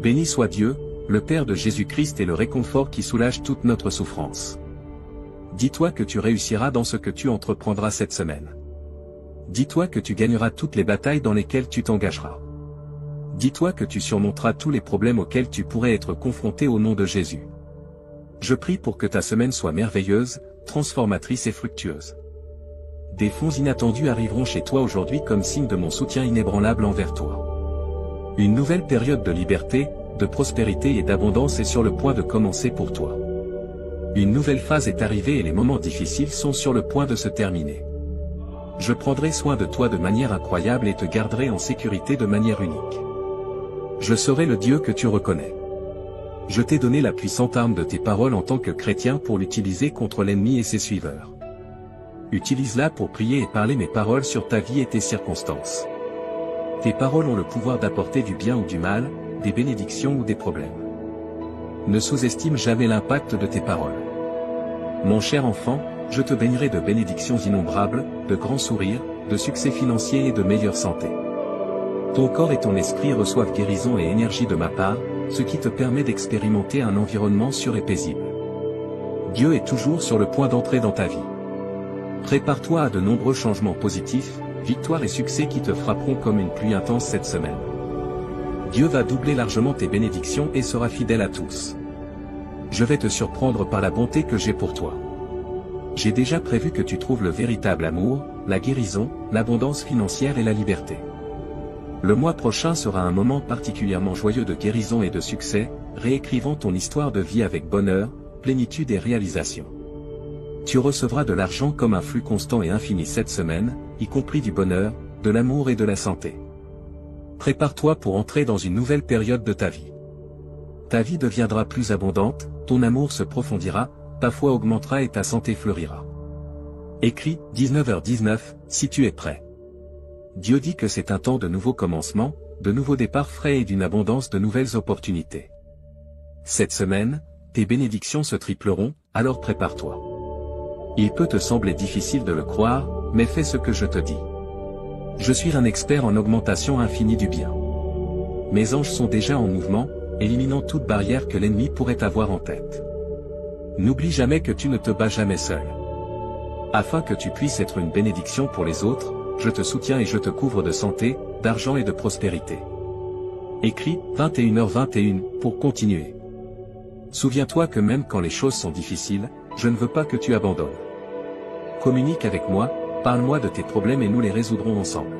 Béni soit Dieu, le Père de Jésus-Christ et le réconfort qui soulage toute notre souffrance. Dis-toi que tu réussiras dans ce que tu entreprendras cette semaine. Dis-toi que tu gagneras toutes les batailles dans lesquelles tu t'engageras. Dis-toi que tu surmonteras tous les problèmes auxquels tu pourrais être confronté au nom de Jésus. Je prie pour que ta semaine soit merveilleuse, transformatrice et fructueuse. Des fonds inattendus arriveront chez toi aujourd'hui comme signe de mon soutien inébranlable envers toi. Une nouvelle période de liberté, de prospérité et d'abondance est sur le point de commencer pour toi. Une nouvelle phase est arrivée et les moments difficiles sont sur le point de se terminer. Je prendrai soin de toi de manière incroyable et te garderai en sécurité de manière unique. Je serai le Dieu que tu reconnais. Je t'ai donné la puissante arme de tes paroles en tant que chrétien pour l'utiliser contre l'ennemi et ses suiveurs. Utilise-la pour prier et parler mes paroles sur ta vie et tes circonstances. Tes paroles ont le pouvoir d'apporter du bien ou du mal, des bénédictions ou des problèmes. Ne sous-estime jamais l'impact de tes paroles. Mon cher enfant, je te baignerai de bénédictions innombrables, de grands sourires, de succès financiers et de meilleure santé. Ton corps et ton esprit reçoivent guérison et énergie de ma part, ce qui te permet d'expérimenter un environnement sûr et paisible. Dieu est toujours sur le point d'entrer dans ta vie. Prépare-toi à de nombreux changements positifs, victoires et succès qui te frapperont comme une pluie intense cette semaine. Dieu va doubler largement tes bénédictions et sera fidèle à tous. Je vais te surprendre par la bonté que j'ai pour toi. J'ai déjà prévu que tu trouves le véritable amour, la guérison, l'abondance financière et la liberté. Le mois prochain sera un moment particulièrement joyeux de guérison et de succès, réécrivant ton histoire de vie avec bonheur, plénitude et réalisation. Tu recevras de l'argent comme un flux constant et infini cette semaine, y compris du bonheur, de l'amour et de la santé. Prépare-toi pour entrer dans une nouvelle période de ta vie. Ta vie deviendra plus abondante, ton amour se profondira, ta foi augmentera et ta santé fleurira. Écris, 19h19, si tu es prêt. Dieu dit que c'est un temps de nouveaux commencements, de nouveaux départs frais et d'une abondance de nouvelles opportunités. Cette semaine, tes bénédictions se tripleront, alors prépare-toi. Il peut te sembler difficile de le croire, mais fais ce que je te dis. Je suis un expert en augmentation infinie du bien. Mes anges sont déjà en mouvement, éliminant toute barrière que l'ennemi pourrait avoir en tête. N'oublie jamais que tu ne te bats jamais seul. Afin que tu puisses être une bénédiction pour les autres, je te soutiens et je te couvre de santé, d'argent et de prospérité. Écris, 21h21, pour continuer. Souviens-toi que même quand les choses sont difficiles, je ne veux pas que tu abandonnes. Communique avec moi, parle-moi de tes problèmes et nous les résoudrons ensemble.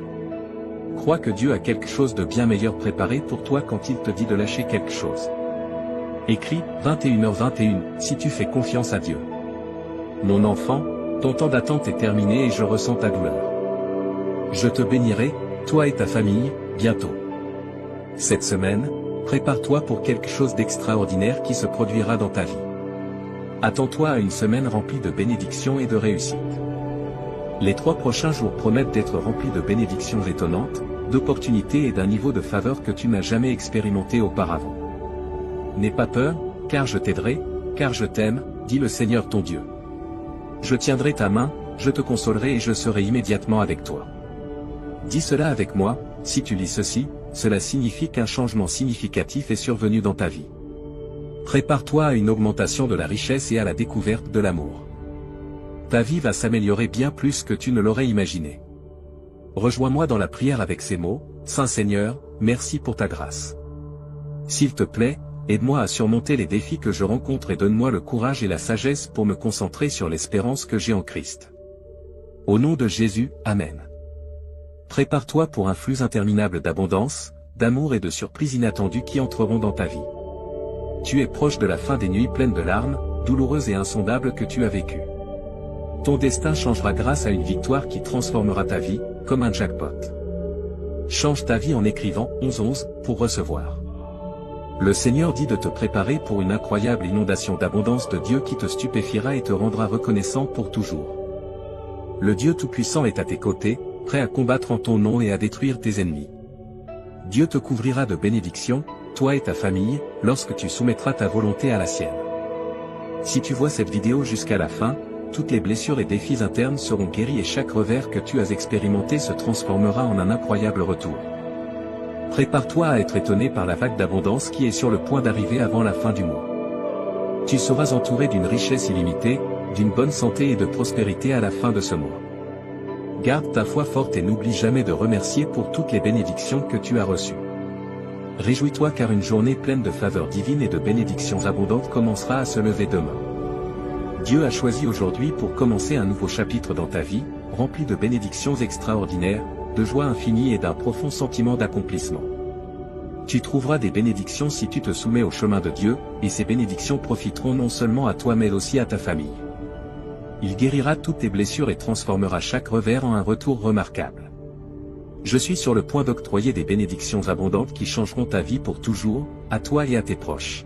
Crois que Dieu a quelque chose de bien meilleur préparé pour toi quand il te dit de lâcher quelque chose. Écris, 21h21, si tu fais confiance à Dieu. Mon enfant, ton temps d'attente est terminé et je ressens ta douleur. Je te bénirai, toi et ta famille, bientôt. Cette semaine, prépare-toi pour quelque chose d'extraordinaire qui se produira dans ta vie. Attends-toi à une semaine remplie de bénédictions et de réussite. Les 3 prochains jours promettent d'être remplis de bénédictions étonnantes, d'opportunités et d'un niveau de faveur que tu n'as jamais expérimenté auparavant. N'aie pas peur, car je t'aiderai, car je t'aime, dit le Seigneur ton Dieu. Je tiendrai ta main, je te consolerai et je serai immédiatement avec toi. Dis cela avec moi, si tu lis ceci, cela signifie qu'un changement significatif est survenu dans ta vie. Prépare-toi à une augmentation de la richesse et à la découverte de l'amour. Ta vie va s'améliorer bien plus que tu ne l'aurais imaginé. Rejoins-moi dans la prière avec ces mots, Saint Seigneur, merci pour ta grâce. S'il te plaît, aide-moi à surmonter les défis que je rencontre et donne-moi le courage et la sagesse pour me concentrer sur l'espérance que j'ai en Christ. Au nom de Jésus, Amen. Prépare-toi pour un flux interminable d'abondance, d'amour et de surprises inattendues qui entreront dans ta vie. Tu es proche de la fin des nuits pleines de larmes, douloureuses et insondables que tu as vécues. Ton destin changera grâce à une victoire qui transformera ta vie, comme un jackpot. Change ta vie en écrivant 11 pour recevoir. Le Seigneur dit de te préparer pour une incroyable inondation d'abondance de Dieu qui te stupéfiera et te rendra reconnaissant pour toujours. Le Dieu Tout-Puissant est à tes côtés, prêt à combattre en ton nom et à détruire tes ennemis. Dieu te couvrira de bénédictions, toi et ta famille, lorsque tu soumettras ta volonté à la sienne. Si tu vois cette vidéo jusqu'à la fin, toutes les blessures et défis internes seront guéris et chaque revers que tu as expérimenté se transformera en un incroyable retour. Prépare-toi à être étonné par la vague d'abondance qui est sur le point d'arriver avant la fin du mois. Tu seras entouré d'une richesse illimitée, d'une bonne santé et de prospérité à la fin de ce mois. Garde ta foi forte et n'oublie jamais de remercier pour toutes les bénédictions que tu as reçues. Réjouis-toi car une journée pleine de faveurs divines et de bénédictions abondantes commencera à se lever demain. Dieu a choisi aujourd'hui pour commencer un nouveau chapitre dans ta vie, rempli de bénédictions extraordinaires, de joie infinie et d'un profond sentiment d'accomplissement. Tu trouveras des bénédictions si tu te soumets au chemin de Dieu, et ces bénédictions profiteront non seulement à toi mais aussi à ta famille. Il guérira toutes tes blessures et transformera chaque revers en un retour remarquable. Je suis sur le point d'octroyer des bénédictions abondantes qui changeront ta vie pour toujours, à toi et à tes proches.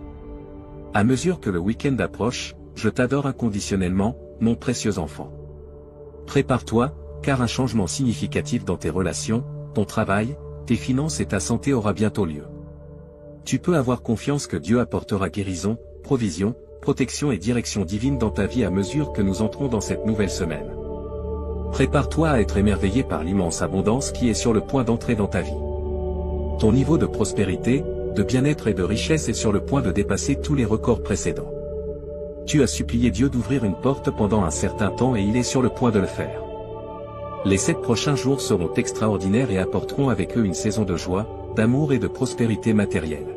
À mesure que le week-end approche, je t'adore inconditionnellement, mon précieux enfant. Prépare-toi, car un changement significatif dans tes relations, ton travail, tes finances et ta santé aura bientôt lieu. Tu peux avoir confiance que Dieu apportera guérison, provision, protection et direction divine dans ta vie à mesure que nous entrons dans cette nouvelle semaine. Prépare-toi à être émerveillé par l'immense abondance qui est sur le point d'entrer dans ta vie. Ton niveau de prospérité, de bien-être et de richesse est sur le point de dépasser tous les records précédents. Tu as supplié Dieu d'ouvrir une porte pendant un certain temps et il est sur le point de le faire. Les 7 prochains jours seront extraordinaires et apporteront avec eux une saison de joie, d'amour et de prospérité matérielle.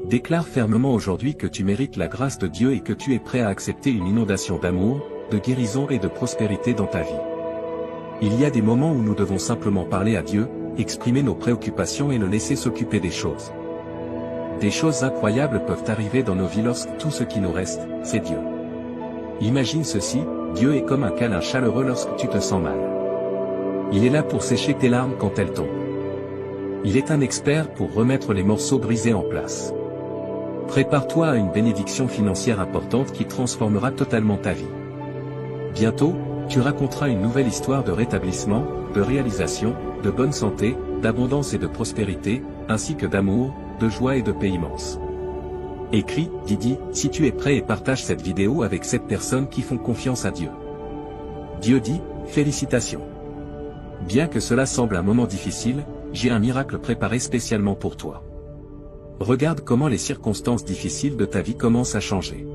Déclare fermement aujourd'hui que tu mérites la grâce de Dieu et que tu es prêt à accepter une inondation d'amour, de guérison et de prospérité dans ta vie. Il y a des moments où nous devons simplement parler à Dieu, exprimer nos préoccupations et le laisser s'occuper des choses. Des choses incroyables peuvent arriver dans nos vies lorsque tout ce qui nous reste, c'est Dieu. Imagine ceci, Dieu est comme un câlin chaleureux lorsque tu te sens mal. Il est là pour sécher tes larmes quand elles tombent. Il est un expert pour remettre les morceaux brisés en place. Prépare-toi à une bénédiction financière importante qui transformera totalement ta vie. Bientôt, tu raconteras une nouvelle histoire de rétablissement, de réalisation, de bonne santé, d'abondance et de prospérité, ainsi que d'amour, de joie et de paix immense. Écris, Didi, si tu es prêt et partage cette vidéo avec 7 personnes qui font confiance à Dieu. Dieu dit, félicitations. Bien que cela semble un moment difficile, j'ai un miracle préparé spécialement pour toi. Regarde comment les circonstances difficiles de ta vie commencent à changer.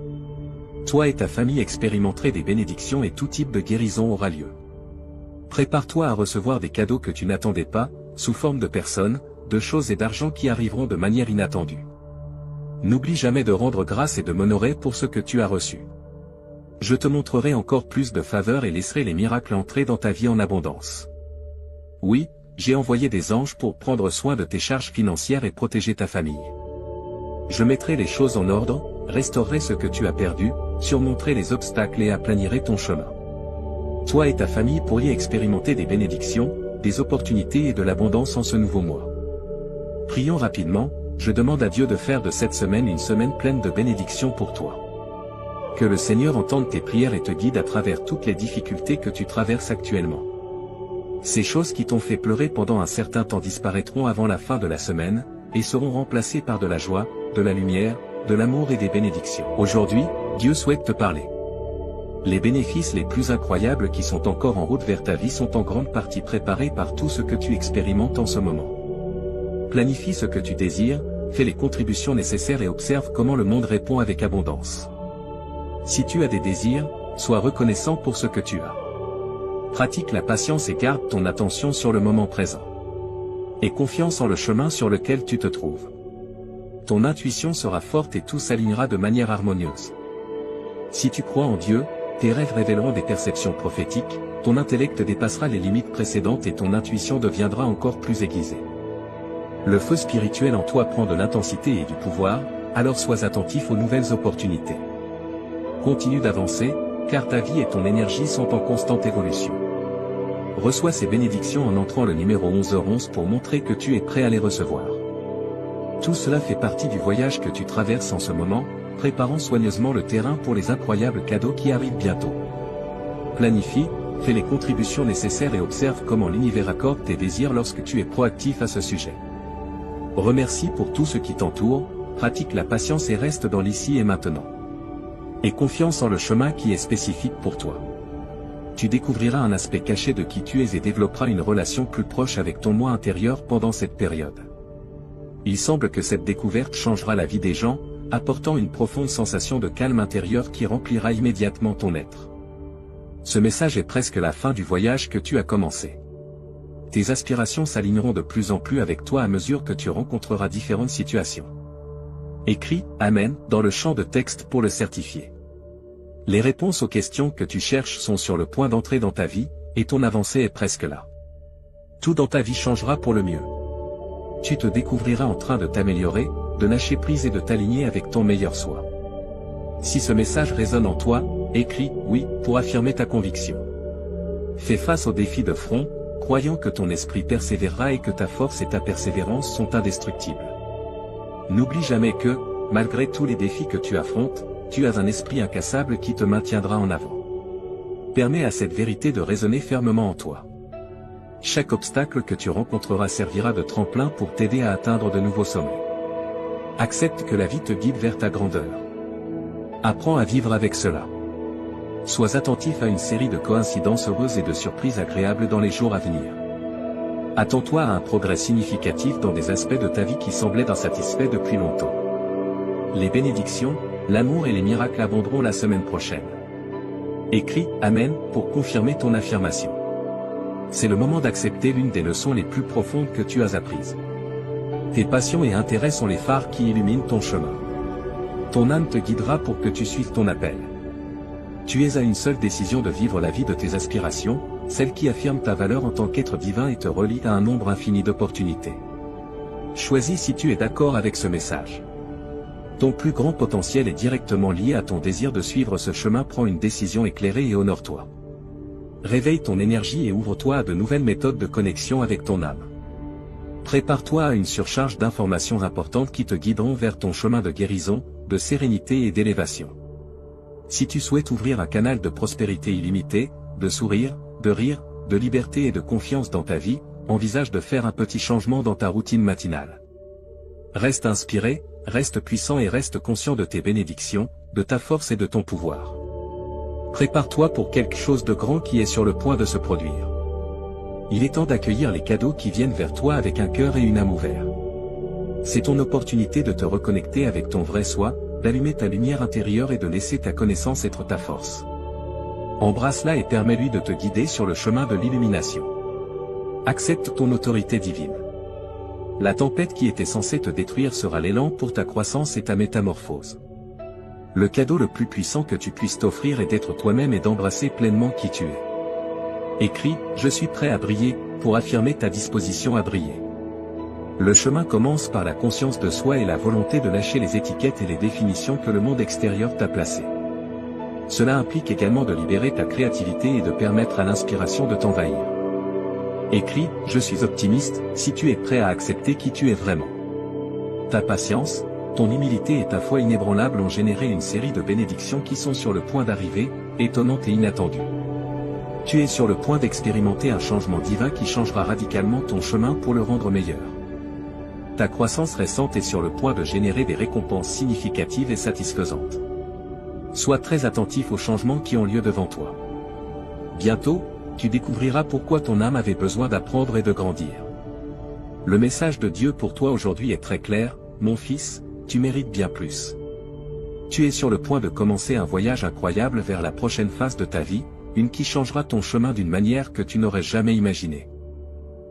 Toi et ta famille expérimenterez des bénédictions et tout type de guérison aura lieu. Prépare-toi à recevoir des cadeaux que tu n'attendais pas, sous forme de personnes, de choses et d'argent qui arriveront de manière inattendue. N'oublie jamais de rendre grâce et de m'honorer pour ce que tu as reçu. Je te montrerai encore plus de faveur et laisserai les miracles entrer dans ta vie en abondance. Oui, j'ai envoyé des anges pour prendre soin de tes charges financières et protéger ta famille. Je mettrai les choses en ordre, restaurerai ce que tu as perdu, surmonterait les obstacles et aplanirait ton chemin. Toi et ta famille pourriez expérimenter des bénédictions, des opportunités et de l'abondance en ce nouveau mois. Prions rapidement, je demande à Dieu de faire de cette semaine une semaine pleine de bénédictions pour toi. Que le Seigneur entende tes prières et te guide à travers toutes les difficultés que tu traverses actuellement. Ces choses qui t'ont fait pleurer pendant un certain temps disparaîtront avant la fin de la semaine, et seront remplacées par de la joie, de la lumière, de l'amour et des bénédictions. Aujourd'hui, Dieu souhaite te parler. Les bénéfices les plus incroyables qui sont encore en route vers ta vie sont en grande partie préparés par tout ce que tu expérimentes en ce moment. Planifie ce que tu désires, fais les contributions nécessaires et observe comment le monde répond avec abondance. Si tu as des désirs, sois reconnaissant pour ce que tu as. Pratique la patience et garde ton attention sur le moment présent. Aie confiance en le chemin sur lequel tu te trouves. Ton intuition sera forte et tout s'alignera de manière harmonieuse. Si tu crois en Dieu, tes rêves révéleront des perceptions prophétiques, ton intellect dépassera les limites précédentes et ton intuition deviendra encore plus aiguisée. Le feu spirituel en toi prend de l'intensité et du pouvoir, alors sois attentif aux nouvelles opportunités. Continue d'avancer, car ta vie et ton énergie sont en constante évolution. Reçois ces bénédictions en entrant le numéro 11h11 pour montrer que tu es prêt à les recevoir. Tout cela fait partie du voyage que tu traverses en ce moment, préparant soigneusement le terrain pour les incroyables cadeaux qui arrivent bientôt. Planifie, fais les contributions nécessaires et observe comment l'univers accorde tes désirs lorsque tu es proactif à ce sujet. Remercie pour tout ce qui t'entoure, pratique la patience et reste dans l'ici et maintenant. Aie confiance en le chemin qui est spécifique pour toi. Tu découvriras un aspect caché de qui tu es et développeras une relation plus proche avec ton moi intérieur pendant cette période. Il semble que cette découverte changera la vie des gens, apportant une profonde sensation de calme intérieur qui remplira immédiatement ton être. Ce message est presque la fin du voyage que tu as commencé. Tes aspirations s'aligneront de plus en plus avec toi à mesure que tu rencontreras différentes situations. Écris « Amen » dans le champ de texte pour le certifier. Les réponses aux questions que tu cherches sont sur le point d'entrer dans ta vie, et ton avancée est presque là. Tout dans ta vie changera pour le mieux. Tu te découvriras en train de t'améliorer, de lâcher prise et de t'aligner avec ton meilleur soi. Si ce message résonne en toi, écris « Oui » pour affirmer ta conviction. Fais face aux défis de front, croyant que ton esprit persévérera et que ta force et ta persévérance sont indestructibles. N'oublie jamais que, malgré tous les défis que tu affrontes, tu as un esprit incassable qui te maintiendra en avant. Permets à cette vérité de résonner fermement en toi. Chaque obstacle que tu rencontreras servira de tremplin pour t'aider à atteindre de nouveaux sommets. Accepte que la vie te guide vers ta grandeur. Apprends à vivre avec cela. Sois attentif à une série de coïncidences heureuses et de surprises agréables dans les jours à venir. Attends-toi à un progrès significatif dans des aspects de ta vie qui semblaient insatisfaits depuis longtemps. Les bénédictions, l'amour et les miracles abonderont la semaine prochaine. Écris « Amen » pour confirmer ton affirmation. C'est le moment d'accepter l'une des leçons les plus profondes que tu as apprises. Tes passions et intérêts sont les phares qui illuminent ton chemin. Ton âme te guidera pour que tu suives ton appel. Tu es à une seule décision de vivre la vie de tes aspirations, celle qui affirme ta valeur en tant qu'être divin et te relie à un nombre infini d'opportunités. Choisis si tu es d'accord avec ce message. Ton plus grand potentiel est directement lié à ton désir de suivre ce chemin. Prends une décision éclairée et honore-toi. Réveille ton énergie et ouvre-toi à de nouvelles méthodes de connexion avec ton âme. Prépare-toi à une surcharge d'informations importantes qui te guideront vers ton chemin de guérison, de sérénité et d'élévation. Si tu souhaites ouvrir un canal de prospérité illimitée, de sourire, de rire, de liberté et de confiance dans ta vie, envisage de faire un petit changement dans ta routine matinale. Reste inspiré, reste puissant et reste conscient de tes bénédictions, de ta force et de ton pouvoir. Prépare-toi pour quelque chose de grand qui est sur le point de se produire. Il est temps d'accueillir les cadeaux qui viennent vers toi avec un cœur et une âme ouverts. C'est ton opportunité de te reconnecter avec ton vrai soi, d'allumer ta lumière intérieure et de laisser ta connaissance être ta force. Embrasse-la et permets-lui de te guider sur le chemin de l'illumination. Accepte ton autorité divine. La tempête qui était censée te détruire sera l'élan pour ta croissance et ta métamorphose. Le cadeau le plus puissant que tu puisses t'offrir est d'être toi-même et d'embrasser pleinement qui tu es. Écris « Je suis prêt à briller » pour affirmer ta disposition à briller. Le chemin commence par la conscience de soi et la volonté de lâcher les étiquettes et les définitions que le monde extérieur t'a placées. Cela implique également de libérer ta créativité et de permettre à l'inspiration de t'envahir. Écris, je suis optimiste, si tu es prêt à accepter qui tu es vraiment. Ta patience, ton humilité et ta foi inébranlable ont généré une série de bénédictions qui sont sur le point d'arriver, étonnantes et inattendues. Tu es sur le point d'expérimenter un changement divin qui changera radicalement ton chemin pour le rendre meilleur. Ta croissance récente est sur le point de générer des récompenses significatives et satisfaisantes. Sois très attentif aux changements qui ont lieu devant toi. Bientôt, tu découvriras pourquoi ton âme avait besoin d'apprendre et de grandir. Le message de Dieu pour toi aujourd'hui est très clair, mon fils, tu mérites bien plus. Tu es sur le point de commencer un voyage incroyable vers la prochaine phase de ta vie, une qui changera ton chemin d'une manière que tu n'aurais jamais imaginée.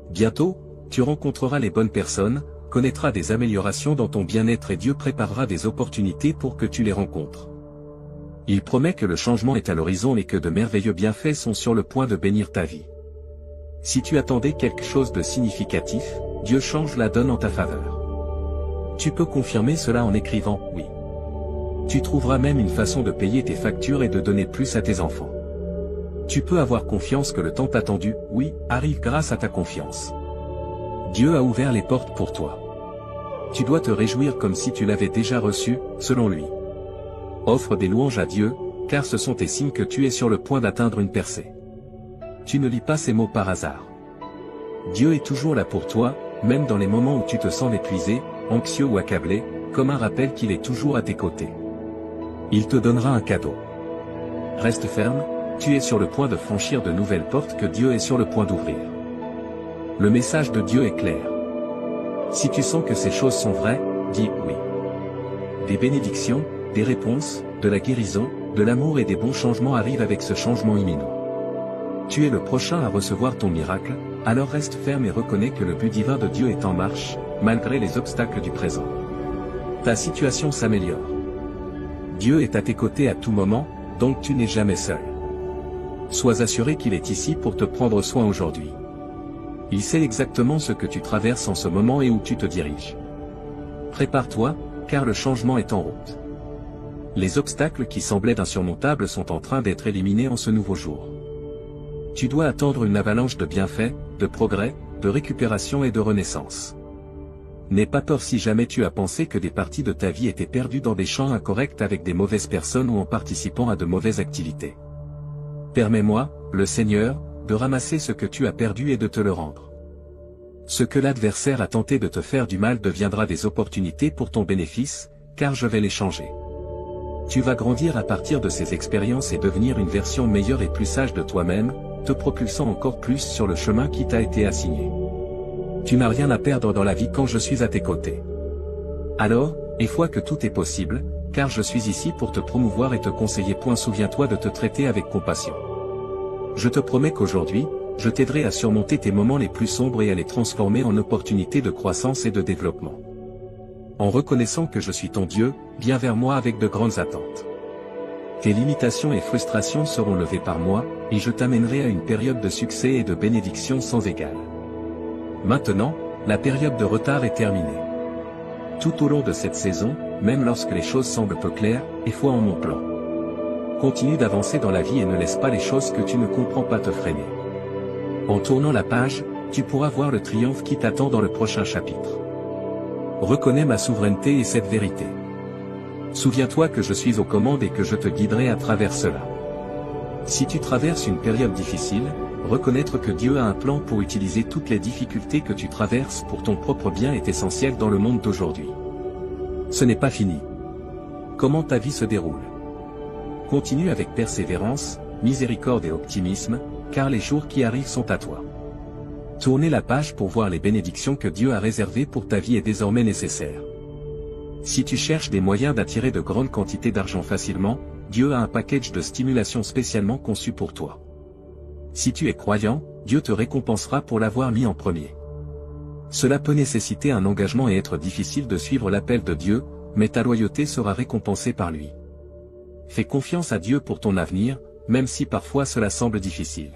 Bientôt, tu rencontreras les bonnes personnes, connaîtras des améliorations dans ton bien-être et Dieu préparera des opportunités pour que tu les rencontres. Il promet que le changement est à l'horizon et que de merveilleux bienfaits sont sur le point de bénir ta vie. Si tu attendais quelque chose de significatif, Dieu change la donne en ta faveur. Tu peux confirmer cela en écrivant « oui ». Tu trouveras même une façon de payer tes factures et de donner plus à tes enfants. Tu peux avoir confiance que le temps attendu « oui » arrive grâce à ta confiance. Dieu a ouvert les portes pour toi. Tu dois te réjouir comme si tu l'avais déjà reçu, selon lui. Offre des louanges à Dieu, car ce sont tes signes que tu es sur le point d'atteindre une percée. Tu ne lis pas ces mots par hasard. Dieu est toujours là pour toi, même dans les moments où tu te sens épuisé, anxieux ou accablé, comme un rappel qu'il est toujours à tes côtés. Il te donnera un cadeau. Reste ferme, tu es sur le point de franchir de nouvelles portes que Dieu est sur le point d'ouvrir. Le message de Dieu est clair. Si tu sens que ces choses sont vraies, dis oui. Des bénédictions, des réponses, de la guérison, de l'amour et des bons changements arrivent avec ce changement imminent. Tu es le prochain à recevoir ton miracle, alors reste ferme et reconnais que le but divin de Dieu est en marche, malgré les obstacles du présent. Ta situation s'améliore. Dieu est à tes côtés à tout moment, donc tu n'es jamais seul. Sois assuré qu'il est ici pour te prendre soin aujourd'hui. Il sait exactement ce que tu traverses en ce moment et où tu te diriges. Prépare-toi, car le changement est en route. Les obstacles qui semblaient insurmontables sont en train d'être éliminés en ce nouveau jour. Tu dois attendre une avalanche de bienfaits, de progrès, de récupération et de renaissance. N'aie pas peur si jamais tu as pensé que des parties de ta vie étaient perdues dans des champs incorrects avec des mauvaises personnes ou en participant à de mauvaises activités. Permets-moi, le Seigneur, de ramasser ce que tu as perdu et de te le rendre. Ce que l'adversaire a tenté de te faire du mal deviendra des opportunités pour ton bénéfice, car je vais les changer. Tu vas grandir à partir de ces expériences et devenir une version meilleure et plus sage de toi-même, te propulsant encore plus sur le chemin qui t'a été assigné. Tu n'as rien à perdre dans la vie quand je suis à tes côtés. Alors, aie foi que tout est possible, car je suis ici pour te promouvoir et te conseiller. Souviens-toi de te traiter avec compassion. Je te promets qu'aujourd'hui, je t'aiderai à surmonter tes moments les plus sombres et à les transformer en opportunités de croissance et de développement. En reconnaissant que je suis ton Dieu, viens vers moi avec de grandes attentes. Tes limitations et frustrations seront levées par moi, et je t'amènerai à une période de succès et de bénédiction sans égal. Maintenant, la période de retard est terminée. Tout au long de cette saison, même lorsque les choses semblent peu claires, aie foi en mon plan. Continue d'avancer dans la vie et ne laisse pas les choses que tu ne comprends pas te freiner. En tournant la page, tu pourras voir le triomphe qui t'attend dans le prochain chapitre. Reconnais ma souveraineté et cette vérité. Souviens-toi que je suis aux commandes et que je te guiderai à travers cela. Si tu traverses une période difficile, reconnaître que Dieu a un plan pour utiliser toutes les difficultés que tu traverses pour ton propre bien est essentiel dans le monde d'aujourd'hui. Ce n'est pas fini. Comment ta vie se déroule? Continue avec persévérance, miséricorde et optimisme, car les jours qui arrivent sont à toi. Tourner la page pour voir les bénédictions que Dieu a réservées pour ta vie est désormais nécessaire. Si tu cherches des moyens d'attirer de grandes quantités d'argent facilement, Dieu a un package de stimulation spécialement conçu pour toi. Si tu es croyant, Dieu te récompensera pour l'avoir mis en premier. Cela peut nécessiter un engagement et être difficile de suivre l'appel de Dieu, mais ta loyauté sera récompensée par lui. Fais confiance à Dieu pour ton avenir, même si parfois cela semble difficile.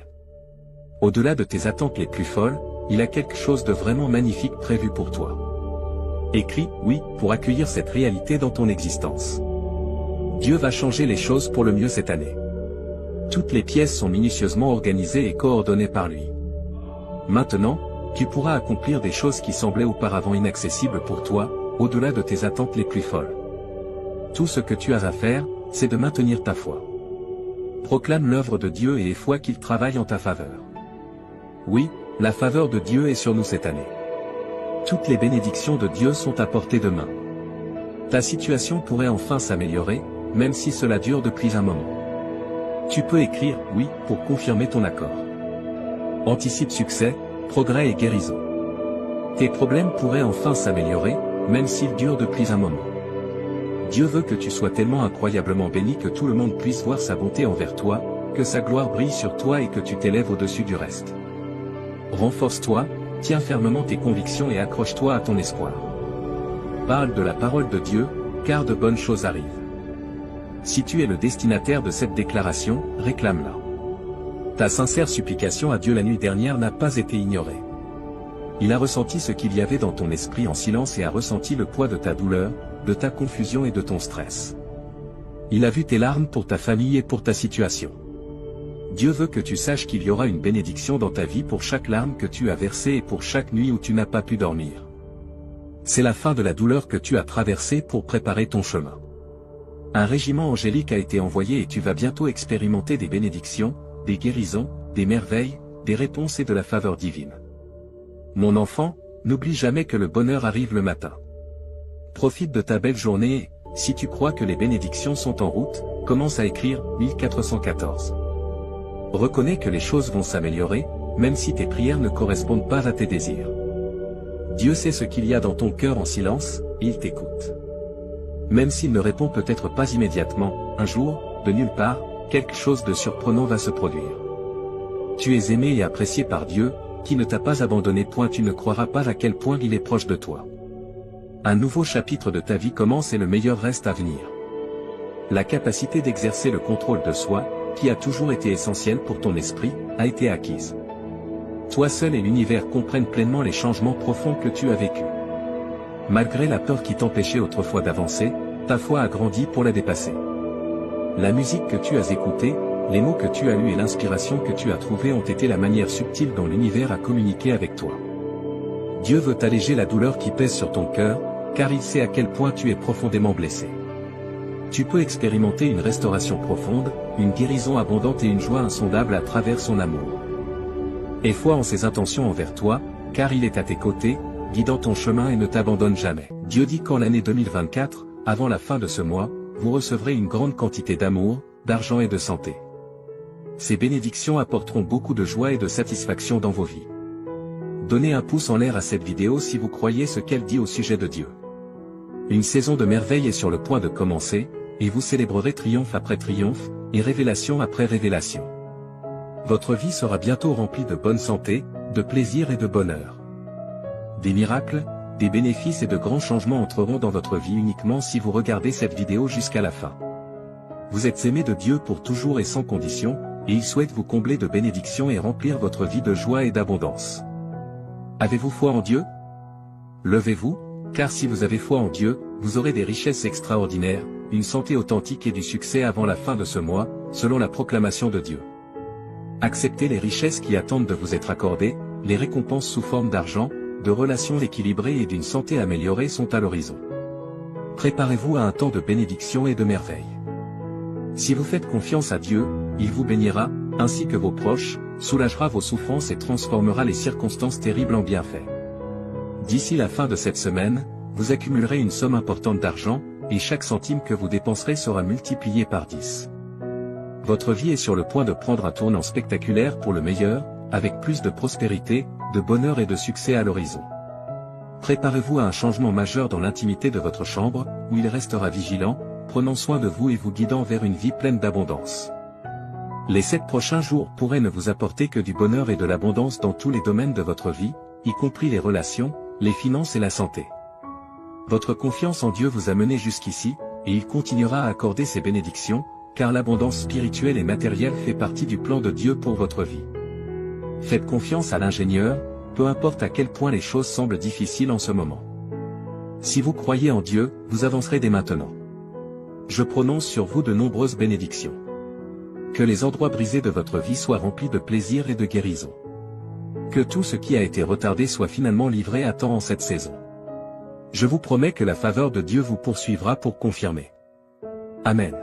Au-delà de tes attentes les plus folles, il a quelque chose de vraiment magnifique prévu pour toi. Écris « oui » pour accueillir cette réalité dans ton existence. Dieu va changer les choses pour le mieux cette année. Toutes les pièces sont minutieusement organisées et coordonnées par lui. Maintenant, tu pourras accomplir des choses qui semblaient auparavant inaccessibles pour toi, au-delà de tes attentes les plus folles. Tout ce que tu as à faire, c'est de maintenir ta foi. Proclame l'œuvre de Dieu et aie foi qu'il travaille en ta faveur. Oui, la faveur de Dieu est sur nous cette année. Toutes les bénédictions de Dieu sont à portée de main. Ta situation pourrait enfin s'améliorer, même si cela dure depuis un moment. Tu peux écrire « oui » pour confirmer ton accord. Anticipe succès, progrès et guérison. Tes problèmes pourraient enfin s'améliorer, même s'ils durent depuis un moment. Dieu veut que tu sois tellement incroyablement béni que tout le monde puisse voir sa bonté envers toi, que sa gloire brille sur toi et que tu t'élèves au-dessus du reste. Renforce-toi, tiens fermement tes convictions et accroche-toi à ton espoir. Parle de la parole de Dieu, car de bonnes choses arrivent. Si tu es le destinataire de cette déclaration, réclame-la. Ta sincère supplication à Dieu la nuit dernière n'a pas été ignorée. Il a ressenti ce qu'il y avait dans ton esprit en silence et a ressenti le poids de ta douleur, de ta confusion et de ton stress. Il a vu tes larmes pour ta famille et pour ta situation. Dieu veut que tu saches qu'il y aura une bénédiction dans ta vie pour chaque larme que tu as versée et pour chaque nuit où tu n'as pas pu dormir. C'est la fin de la douleur que tu as traversée pour préparer ton chemin. Un régiment angélique a été envoyé et tu vas bientôt expérimenter des bénédictions, des guérisons, des merveilles, des réponses et de la faveur divine. Mon enfant, n'oublie jamais que le bonheur arrive le matin. Profite de ta belle journée et, si tu crois que les bénédictions sont en route, commence à écrire 1414. Reconnais que les choses vont s'améliorer, même si tes prières ne correspondent pas à tes désirs. Dieu sait ce qu'il y a dans ton cœur en silence, et il t'écoute. Même s'il ne répond peut-être pas immédiatement, un jour, de nulle part, quelque chose de surprenant va se produire. Tu es aimé et apprécié par Dieu, qui ne t'a pas abandonné. Tu ne croiras pas à quel point il est proche de toi. Un nouveau chapitre de ta vie commence et le meilleur reste à venir. La capacité d'exercer le contrôle de soi, qui a toujours été essentielle pour ton esprit, a été acquise. Toi seul et l'univers comprennent pleinement les changements profonds que tu as vécus. Malgré la peur qui t'empêchait autrefois d'avancer, ta foi a grandi pour la dépasser. La musique que tu as écoutée, les mots que tu as eus et l'inspiration que tu as trouvée ont été la manière subtile dont l'univers a communiqué avec toi. Dieu veut alléger la douleur qui pèse sur ton cœur, car il sait à quel point tu es profondément blessé. Tu peux expérimenter une restauration profonde, une guérison abondante et une joie insondable à travers son amour. Aie foi en ses intentions envers toi, car il est à tes côtés, guidant ton chemin et ne t'abandonne jamais. Dieu dit qu'en l'année 2024, avant la fin de ce mois, vous recevrez une grande quantité d'amour, d'argent et de santé. Ces bénédictions apporteront beaucoup de joie et de satisfaction dans vos vies. Donnez un pouce en l'air à cette vidéo si vous croyez ce qu'elle dit au sujet de Dieu. Une saison de merveilles est sur le point de commencer, et vous célébrerez triomphe après triomphe, et révélation après révélation. Votre vie sera bientôt remplie de bonne santé, de plaisir et de bonheur. Des miracles, des bénéfices et de grands changements entreront dans votre vie uniquement si vous regardez cette vidéo jusqu'à la fin. Vous êtes aimé de Dieu pour toujours et sans condition, et il souhaite vous combler de bénédictions et remplir votre vie de joie et d'abondance. Avez-vous foi en Dieu? Levez-vous, car si vous avez foi en Dieu, vous aurez des richesses extraordinaires, une santé authentique et du succès avant la fin de ce mois, selon la proclamation de Dieu. Acceptez les richesses qui attendent de vous être accordées, les récompenses sous forme d'argent, de relations équilibrées et d'une santé améliorée sont à l'horizon. Préparez-vous à un temps de bénédiction et de merveille. Si vous faites confiance à Dieu, il vous bénira, ainsi que vos proches, soulagera vos souffrances et transformera les circonstances terribles en bienfaits. D'ici la fin de cette semaine, vous accumulerez une somme importante d'argent, et chaque centime que vous dépenserez sera multiplié par 10. Votre vie est sur le point de prendre un tournant spectaculaire pour le meilleur, avec plus de prospérité, de bonheur et de succès à l'horizon. Préparez-vous à un changement majeur dans l'intimité de votre chambre, où il restera vigilant, prenant soin de vous et vous guidant vers une vie pleine d'abondance. Les 7 prochains jours pourraient ne vous apporter que du bonheur et de l'abondance dans tous les domaines de votre vie, y compris les relations, les finances et la santé. Votre confiance en Dieu vous a mené jusqu'ici, et il continuera à accorder ses bénédictions, car l'abondance spirituelle et matérielle fait partie du plan de Dieu pour votre vie. Faites confiance à l'ingénieur, peu importe à quel point les choses semblent difficiles en ce moment. Si vous croyez en Dieu, vous avancerez dès maintenant. Je prononce sur vous de nombreuses bénédictions. Que les endroits brisés de votre vie soient remplis de plaisir et de guérison. Que tout ce qui a été retardé soit finalement livré à temps en cette saison. Je vous promets que la faveur de Dieu vous poursuivra pour confirmer. Amen.